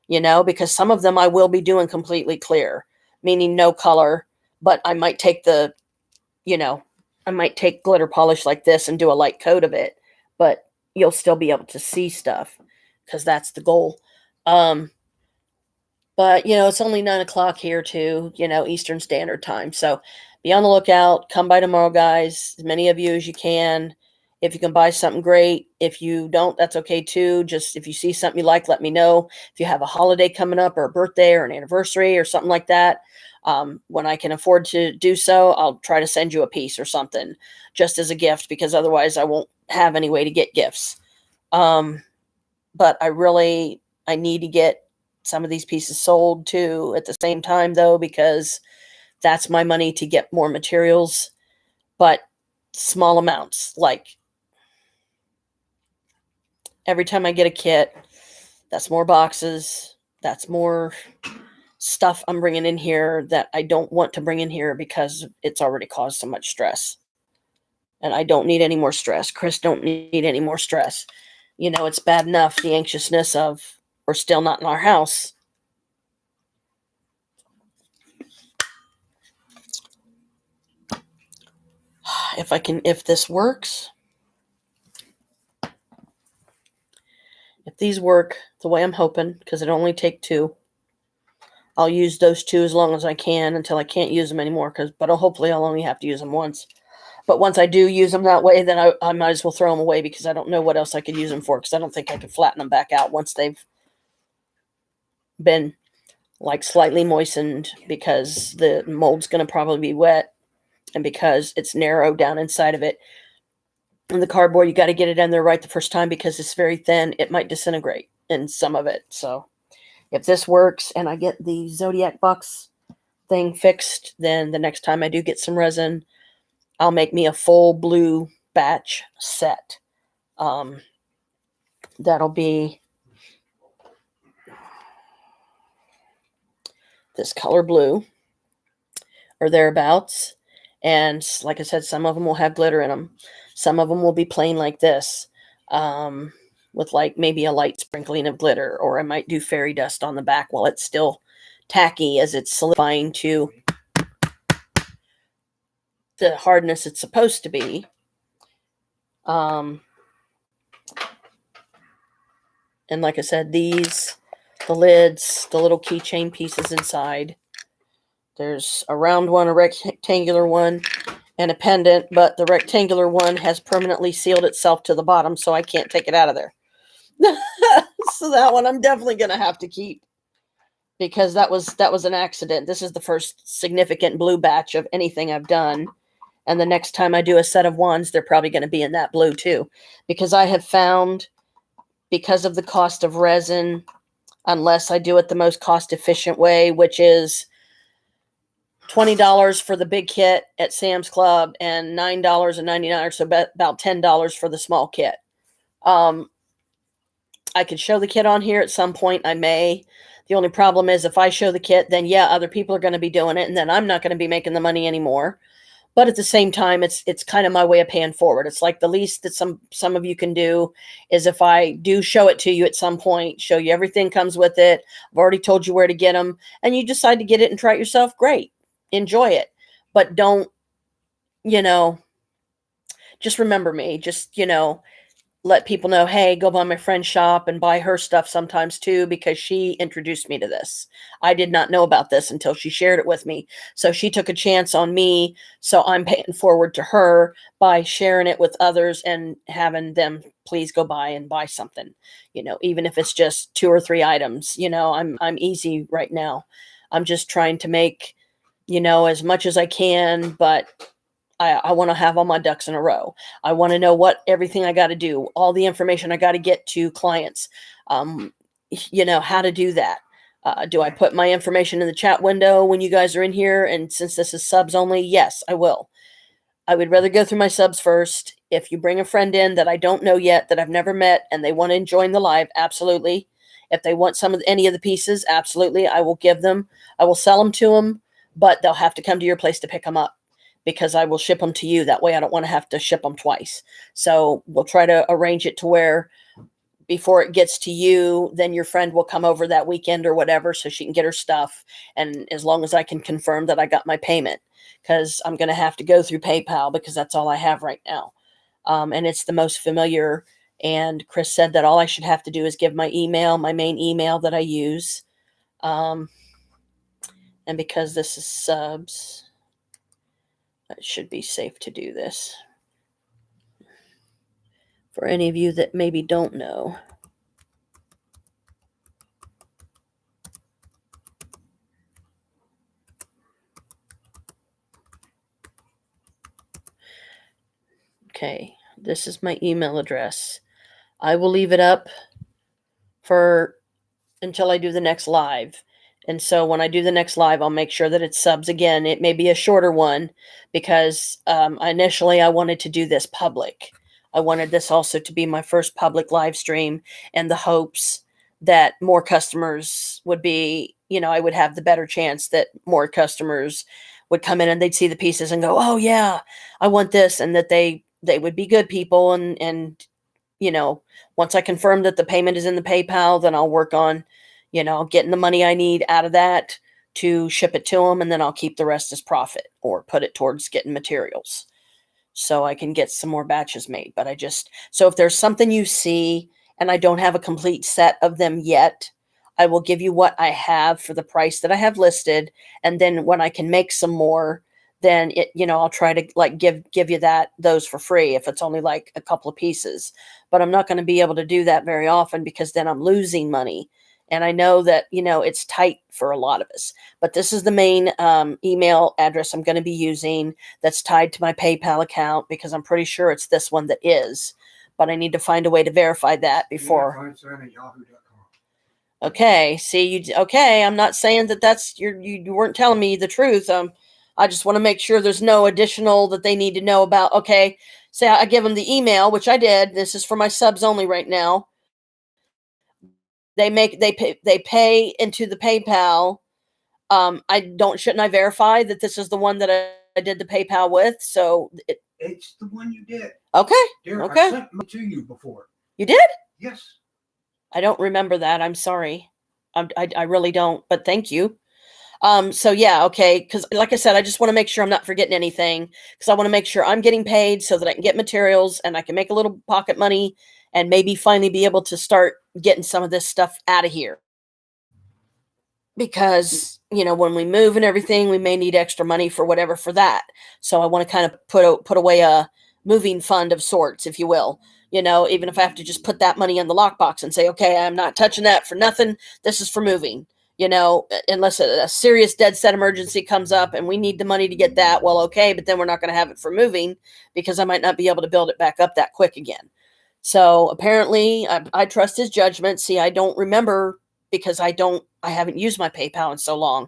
because some of them I will be doing completely clear, meaning no color, but I might take you know, I might take glitter polish like this and do a light coat of it, but you'll still be able to see stuff because that's the goal. Um, but it's only 9 o'clock here too, Eastern Standard Time. So be on the lookout. Come by tomorrow, guys. As many of you as you can. If you can buy something, great. If you don't, that's okay too. Just if you see something you like, let me know. If you have a holiday coming up or a birthday or an anniversary or something like that, when I can afford to do so, I'll try to send you a piece or something just as a gift, because otherwise I won't have any way to get gifts. But I need to get some of these pieces sold too at the same time though, because that's my money to get more materials, but small amounts. Like every time I get a kit, that's more boxes, that's more stuff I'm bringing in here that I don't want to bring in here because it's already caused so much stress. And I don't need any more stress. Chris don't need any more stress. It's bad enough, the anxiousness of we're still not in our house. If this works, if these work the way I'm hoping, because it only take 2, I'll use those 2 as long as I can until I can't use them anymore. But hopefully I'll only have to use them once. But once I do use them that way, then I might as well throw them away, because I don't know what else I could use them for, because I don't think I could flatten them back out once they've been like slightly moistened, because the mold's going to probably be wet, and because it's narrow down inside of it. And the cardboard, you got to get it in there right the first time, because it's very thin. It might disintegrate in some of it. So if this works and I get the Zodiac box thing fixed, then the next time I do get some resin, I'll make me a full blue batch set. That'll be this color blue or thereabouts. And like I said, some of them will have glitter in them. Some of them will be plain like this, with like maybe a light sprinkling of glitter, or I might do fairy dust on the back while it's still tacky as it's solidifying to the hardness it's supposed to be. And like I said, the lids, the little keychain pieces inside. There's a round one, a rectangular one, and a pendant, but the rectangular one has permanently sealed itself to the bottom, so I can't take it out of there. So that one I'm definitely going to have to keep, because that was an accident. This is the first significant blue batch of anything I've done. And the next time I do a set of wands, they're probably going to be in that blue too, because I have found, because of the cost of resin, unless I do it the most cost efficient way, which is $20 for the big kit at Sam's Club and $9.99, so about $10 for the small kit. I could show the kit on here at some point. I may. The only problem is if I show the kit, then yeah, other people are going to be doing it, and then I'm not going to be making the money anymore. But at the same time, it's kind of my way of paying forward. It's like the least that some of you can do is, if I do show it to you at some point, show you everything comes with it. I've already told you where to get them, and you decide to get it and try it yourself. Great. Enjoy it. But don't, just remember me. Just, let people know, hey, go by my friend's shop and buy her stuff sometimes too, because she introduced me to this. I did not know about this until she shared it with me. So she took a chance on me. So I'm paying forward to her by sharing it with others and having them please go by and buy something, even if it's just 2 or 3 items. I'm easy right now. I'm just trying to make, as much as I can, but I want to have all my ducks in a row. I want to know everything I got to do, all the information I got to get to clients, how to do that. Do I put my information in the chat window when you guys are in here? And since this is subs only, yes, I will. I would rather go through my subs first. If you bring a friend in that I don't know yet, that I've never met, and they want to join the live, absolutely. If they want any of the pieces, absolutely, I will give them. I will sell them to them, but they'll have to come to your place to pick them up because I will ship them to you. That way I don't want to have to ship them twice. So we'll try to arrange it to where before it gets to you, then your friend will come over that weekend or whatever so she can get her stuff. And as long as I can confirm that I got my payment, because I'm going to have to go through PayPal because that's all I have right now. And it's the most familiar. And Chris said that all I should have to do is give my email, my main email that I use. And because this is subs, it should be safe to do this. For any of you that maybe don't know. Okay, this is my email address. I will leave it up for until I do the next live. And so when I do the next live, I'll make sure that it's subs again. It may be a shorter one because initially I wanted to do this public. I wanted this also to be my first public live stream and the hopes that more customers would be, I would have the better chance that more customers would come in and they'd see the pieces and go, oh yeah, I want this. And that they would be good people. And once I confirm that the payment is in the PayPal, then I'll work on, getting the money I need out of that to ship it to them. And then I'll keep the rest as profit or put it towards getting materials so I can get some more batches made. But so if there's something you see and I don't have a complete set of them yet, I will give you what I have for the price that I have listed. And then when I can make some more, then I'll try to like give you those for free if it's only like a couple of pieces. But I'm not going to be able to do that very often because then I'm losing money. And I know that, it's tight for a lot of us. But this is the main email address I'm going to be using that's tied to my PayPal account because I'm pretty sure it's this one that is. But I need to find a way to verify that before. Okay, see, okay, I'm not saying that you weren't telling me the truth. I just want to make sure there's no additional that they need to know about. Okay, say I give them the email, which I did. This is for my subs only right now. They pay into the PayPal. Shouldn't I verify that this is the one that I did the PayPal with? So it's the one you did. Okay. Dear, okay. I sent them to you before. You did? Yes. I don't remember that. I'm sorry. I really don't, but thank you. So yeah, okay. Because like I said, I just want to make sure I'm not forgetting anything because I want to make sure I'm getting paid so that I can get materials and I can make a little pocket money and maybe finally be able to start getting some of this stuff out of here. Because, when we move and everything, we may need extra money for whatever for that. So I want to kind of put away a moving fund of sorts, if you will. Even if I have to just put that money in the lockbox and say, okay, I'm not touching that for nothing. This is for moving. Unless a serious dead set emergency comes up and we need the money to get that, well, okay, but then we're not going to have it for moving because I might not be able to build it back up that quick again. So apparently I trust his judgment. See, I don't remember because I haven't used my PayPal in so long,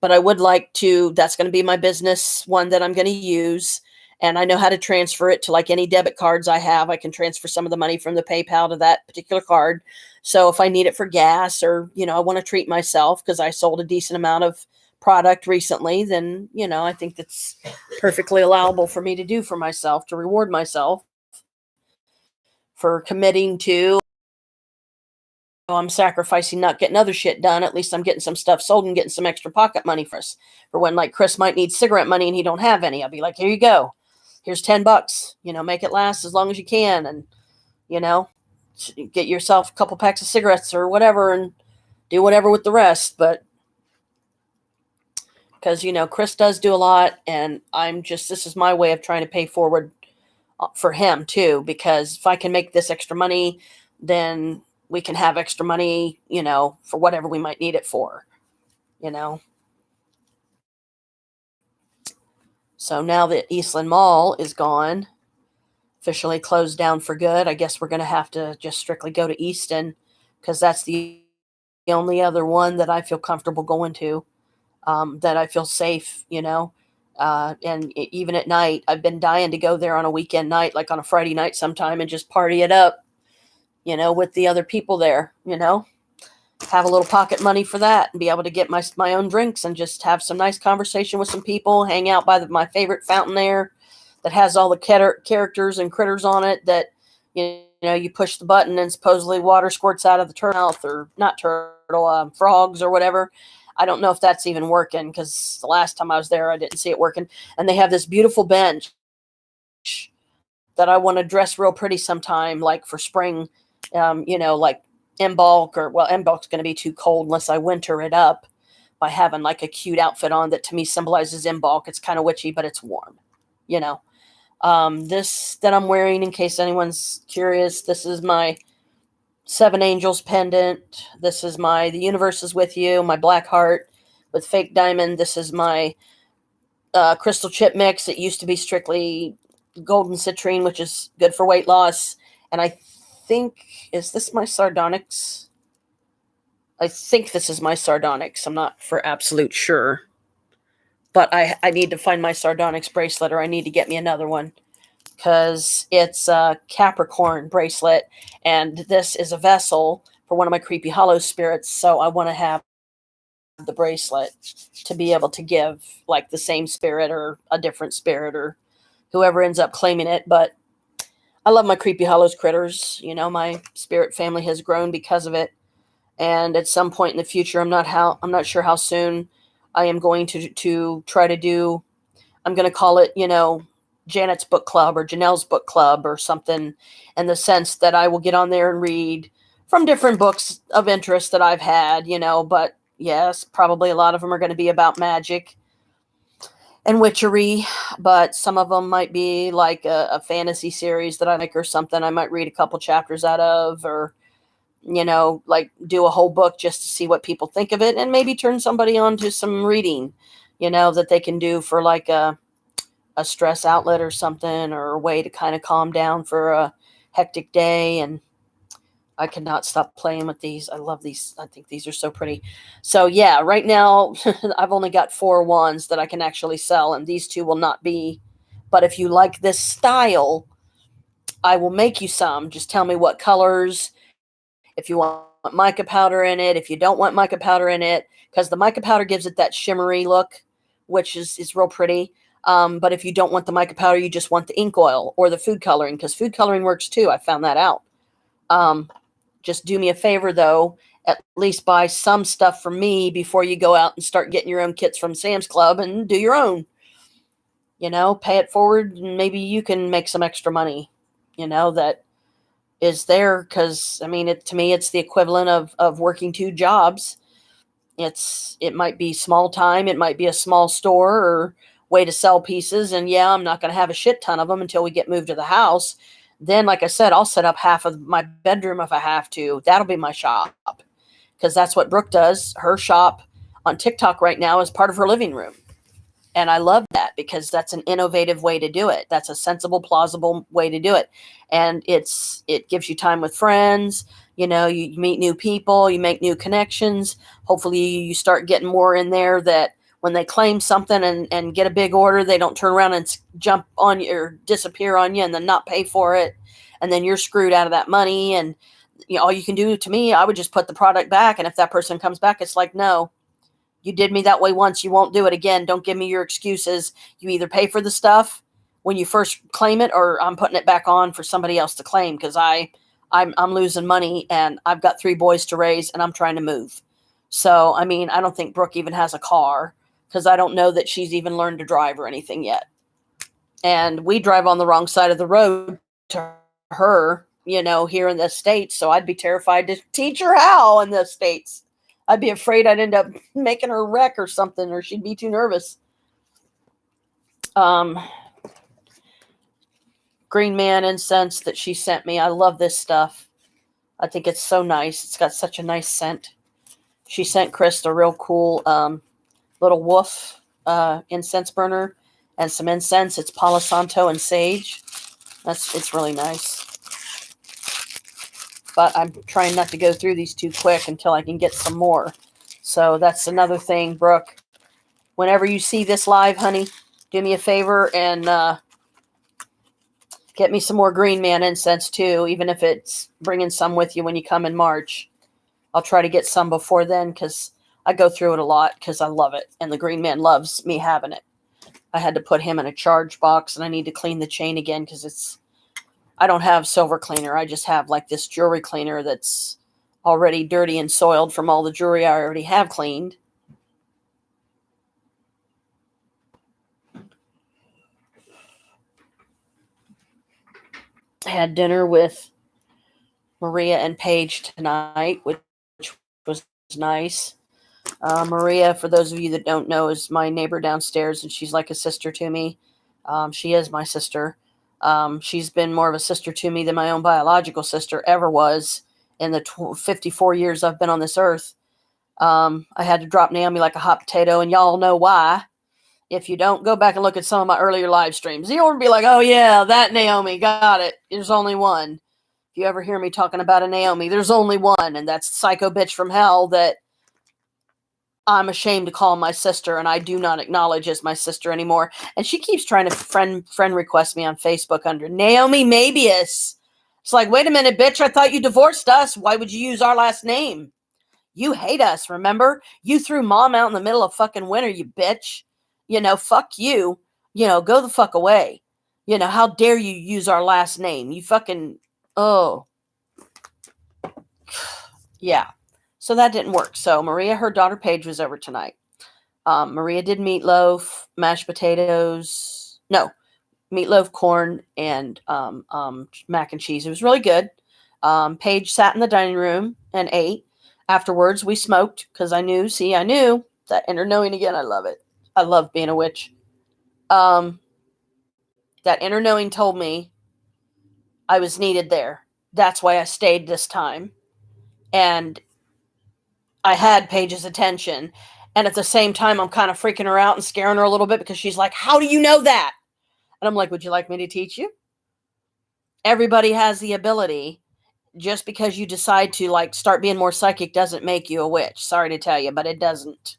but I would like to, that's going to be my business one that I'm going to use. And I know how to transfer it to like any debit cards I have. I can transfer some of the money from the PayPal to that particular card. So if I need it for gas or, I want to treat myself because I sold a decent amount of product recently, then, I think that's perfectly allowable for me to do for myself, to reward myself for committing to. I'm sacrificing not getting other shit done. At least I'm getting some stuff sold and getting some extra pocket money for us. For when like Chris might need cigarette money and he don't have any, I'll be like, here you go. Here's $10. Make it last as long as you can. And, get yourself a couple packs of cigarettes or whatever and do whatever with the rest. But because, Chris does do a lot and this is my way of trying to pay forward for him too. Because if I can make this extra money, then we can have extra money, for whatever we might need it for, So now that Eastland Mall is gone, officially closed down for good, I guess we're going to have to just strictly go to Easton because that's the only other one that I feel comfortable going to, that I feel safe, and even at night, I've been dying to go there on a weekend night, like on a Friday night sometime and just party it up, with the other people there, have a little pocket money for that and be able to get my own drinks and just have some nice conversation with some people, hang out by my favorite fountain there that has all the characters and critters on it that, you push the button and supposedly water squirts out of the turtle mouth, or not turtle, frogs or whatever. I don't know if that's even working, because the last time I was there, I didn't see it working. And they have this beautiful bench that I want to dress real pretty sometime, like for spring, like in bulk, or, well, in bulk's going to be too cold unless I winter it up by having like a cute outfit on that to me symbolizes in bulk. It's kind of witchy, but it's warm, you know. This that I'm wearing, in case anyone's curious, this is my Seven Angels pendant. This is my The Universe is With You, my black heart with fake diamond. This is my crystal chip mix. It used to be strictly golden citrine, which is good for weight loss. And I think, is this my sardonyx? I think this is my sardonyx. I'm not for absolute sure. But I need to find my sardonyx bracelet, or I need to get me another one, because it's a Capricorn bracelet, and this is a vessel for one of my Creepy Hollow spirits, so I want to have the bracelet to be able to give like the same spirit or a different spirit or whoever ends up claiming it. But I love my Creepy Hollows critters. My spirit family has grown because of it, and at some point in the future, I'm not sure how soon I am going to try to do. I'm going to call it, Janet's book club or Janelle's book club or something, in the sense that I will get on there and read from different books of interest that I've had, but yes, probably a lot of them are going to be about magic and witchery, but some of them might be like a fantasy series that I like or something. I might read a couple chapters out of, or, like do a whole book just to see what people think of it, and maybe turn somebody on to some reading, that they can do for like a stress outlet or something, or a way to kind of calm down for a hectic day. And I cannot stop playing with these. I love these. I think these are so pretty. So yeah, right now I've only got 4 wands that I can actually sell, and these 2 will not be. But if you like this style, I will make you some. Just tell me what colors. If you want mica powder in it, if you don't want mica powder in it, because the mica powder gives it that shimmery look, which is real pretty. But if you don't want the mica powder, you just want the ink oil or the food coloring, because food coloring works too. I found that out. Just do me a favor, though. At least buy some stuff for me before you go out and start getting your own kits from Sam's Club and do your own. Pay it forward, and maybe you can make some extra money, that is there. Because, I mean, to me, it's the equivalent of working 2 jobs. It might be small time. It might be a small store or way to sell pieces. And yeah, I'm not going to have a shit ton of them until we get moved to the house. Then, like I said, I'll set up half of my bedroom if I have to. That'll be my shop, because that's what Brooke does. Her shop on TikTok right now is part of her living room. And I love that, because that's an innovative way to do it. That's a sensible, plausible way to do it. And it gives you time with friends. You meet new people, you make new connections. Hopefully you start getting more in there that when they claim something and get a big order, they don't turn around and jump on you or disappear on you and then not pay for it. And then you're screwed out of that money. And all you can do to me, I would just put the product back. And if that person comes back, it's like, no, you did me that way once, you won't do it again. Don't give me your excuses. You either pay for the stuff when you first claim it, or I'm putting it back on for somebody else to claim, because I'm losing money, and I've got 3 boys to raise, and I'm trying to move. So, I mean, I don't think Brooke even has a car, because I don't know that she's even learned to drive or anything yet. And we drive on the wrong side of the road to her, here in the States. So I'd be terrified to teach her how in the States. I'd be afraid I'd end up making her wreck or something, or she'd be too nervous. Green Man incense that she sent me. I love this stuff. I think it's so nice. It's got such a nice scent. She sent Chris a real cool little wolf incense burner and some incense. It's Palo Santo and sage. It's really nice. But I'm trying not to go through these too quick until I can get some more. So that's another thing, Brooke. Whenever you see this live, honey, do me a favor and get me some more Green Man incense too, even if it's bringing some with you when you come in March. I'll try to get some before then because I go through it a lot because I love it. And the green man loves me having it. I had to put him in a charge box, and I need to clean the chain again because I don't have silver cleaner. I just have like this jewelry cleaner that's already dirty and soiled from all the jewelry I already have cleaned. I had dinner with Maria and Paige tonight, which was nice. Maria, for those of you that don't know, is my neighbor downstairs, and she's like a sister to me. She is my sister. She's been more of a sister to me than my own biological sister ever was in the 54 years I've been on this earth. I had to drop Naomi like a hot potato, and y'all know why. If you don't, go back and look at some of my earlier live streams. You'll be like, oh yeah, that Naomi, got it. There's only one. If you ever hear me talking about a Naomi, there's only one, and that's psycho bitch from hell that I'm ashamed to call my sister, and I do not acknowledge as my sister anymore. And she keeps trying to friend request me on Facebook under Naomi Mabius. It's like, wait a minute, bitch, I thought you divorced us. Why would you use our last name? You hate us, remember? You threw mom out in the middle of fucking winter, you bitch. Fuck you. Go the fuck away. How dare you use our last name? You fucking, oh. Yeah. So that didn't work. So Maria, her daughter Paige, was over tonight. Maria did meatloaf, mashed potatoes. No, meatloaf, corn, and mac and cheese. It was really good. Paige sat in the dining room and ate. Afterwards, we smoked because I knew that inner knowing again. I love it. I love being a witch. That inner knowing told me I was needed there. That's why I stayed this time. And I had Paige's attention. And at the same time, I'm kind of freaking her out and scaring her a little bit because she's like, how do you know that? And I'm like, would you like me to teach you? Everybody has the ability. Just because you decide to start being more psychic doesn't make you a witch. Sorry to tell you, but it doesn't.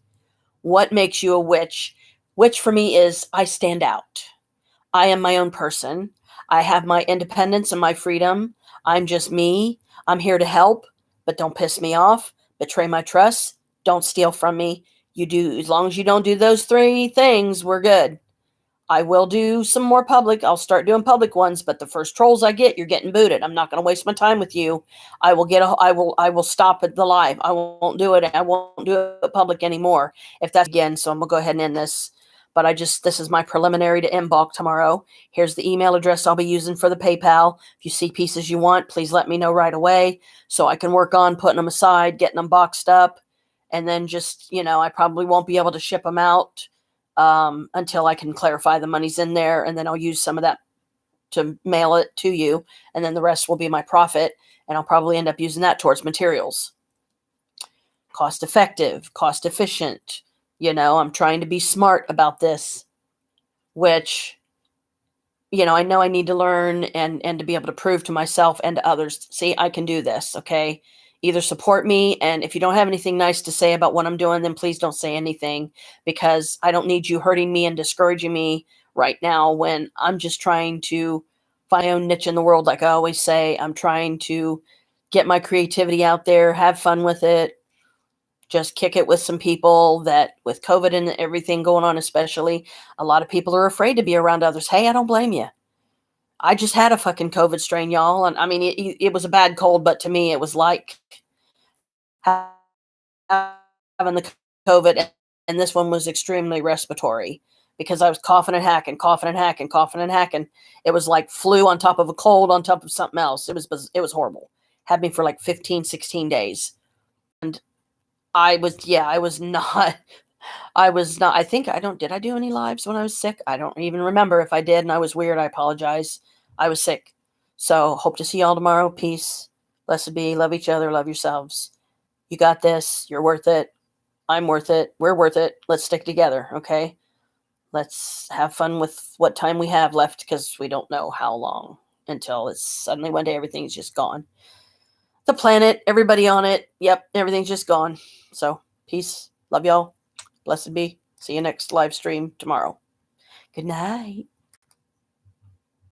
What makes you a witch? Witch for me is I stand out. I am my own person. I have my independence and my freedom. I'm just me. I'm here to help, but don't piss me off. Betray my trust. Don't steal from me. You do, as long as you don't do those 3 things, we're good. I will do some more public. I'll start doing public ones, but the first trolls I get, you're getting booted. I'm not going to waste my time with you. I will stop at the live. I won't do it. I won't do it public anymore. If that's again, so I'm going to go ahead and end this. But this is my preliminary to inbox tomorrow. Here's the email address I'll be using for the PayPal. If you see pieces you want, please let me know right away so I can work on putting them aside, getting them boxed up. And then just, I probably won't be able to ship them out until I can clarify the money's in there. And then I'll use some of that to mail it to you. And then the rest will be my profit. And I'll probably end up using that towards materials. Cost effective, cost efficient. I'm trying to be smart about this, which, I know I need to learn and to be able to prove to myself and to others, see, I can do this. Okay. Either support me, and if you don't have anything nice to say about what I'm doing, then please don't say anything, because I don't need you hurting me and discouraging me right now when I'm just trying to find my own niche in the world. Like I always say, I'm trying to get my creativity out there, have fun with it, just kick it with some people that with COVID and everything going on, especially, a lot of people are afraid to be around others. Hey, I don't blame you. I just had a fucking COVID strain, y'all. And I mean, it was a bad cold, but to me, it was like having the COVID. And this one was extremely respiratory because I was coughing and hacking, coughing and hacking, coughing and hacking. It was like flu on top of a cold on top of something else. It was horrible. Had me for like 15, 16 days. And I was not, did I do any lives when I was sick? I don't even remember. If I did and I was weird, I apologize. I was sick. So hope to see y'all tomorrow. Peace. Blessed be. Love each other. Love yourselves. You got this. You're worth it. I'm worth it. We're worth it. Let's stick together. Okay. Let's have fun with what time we have left, because we don't know how long until it's suddenly one day everything's just gone. The planet, everybody on it. Yep. Everything's just gone. So peace. Love y'all. Blessed be. See you next live stream tomorrow. Good night.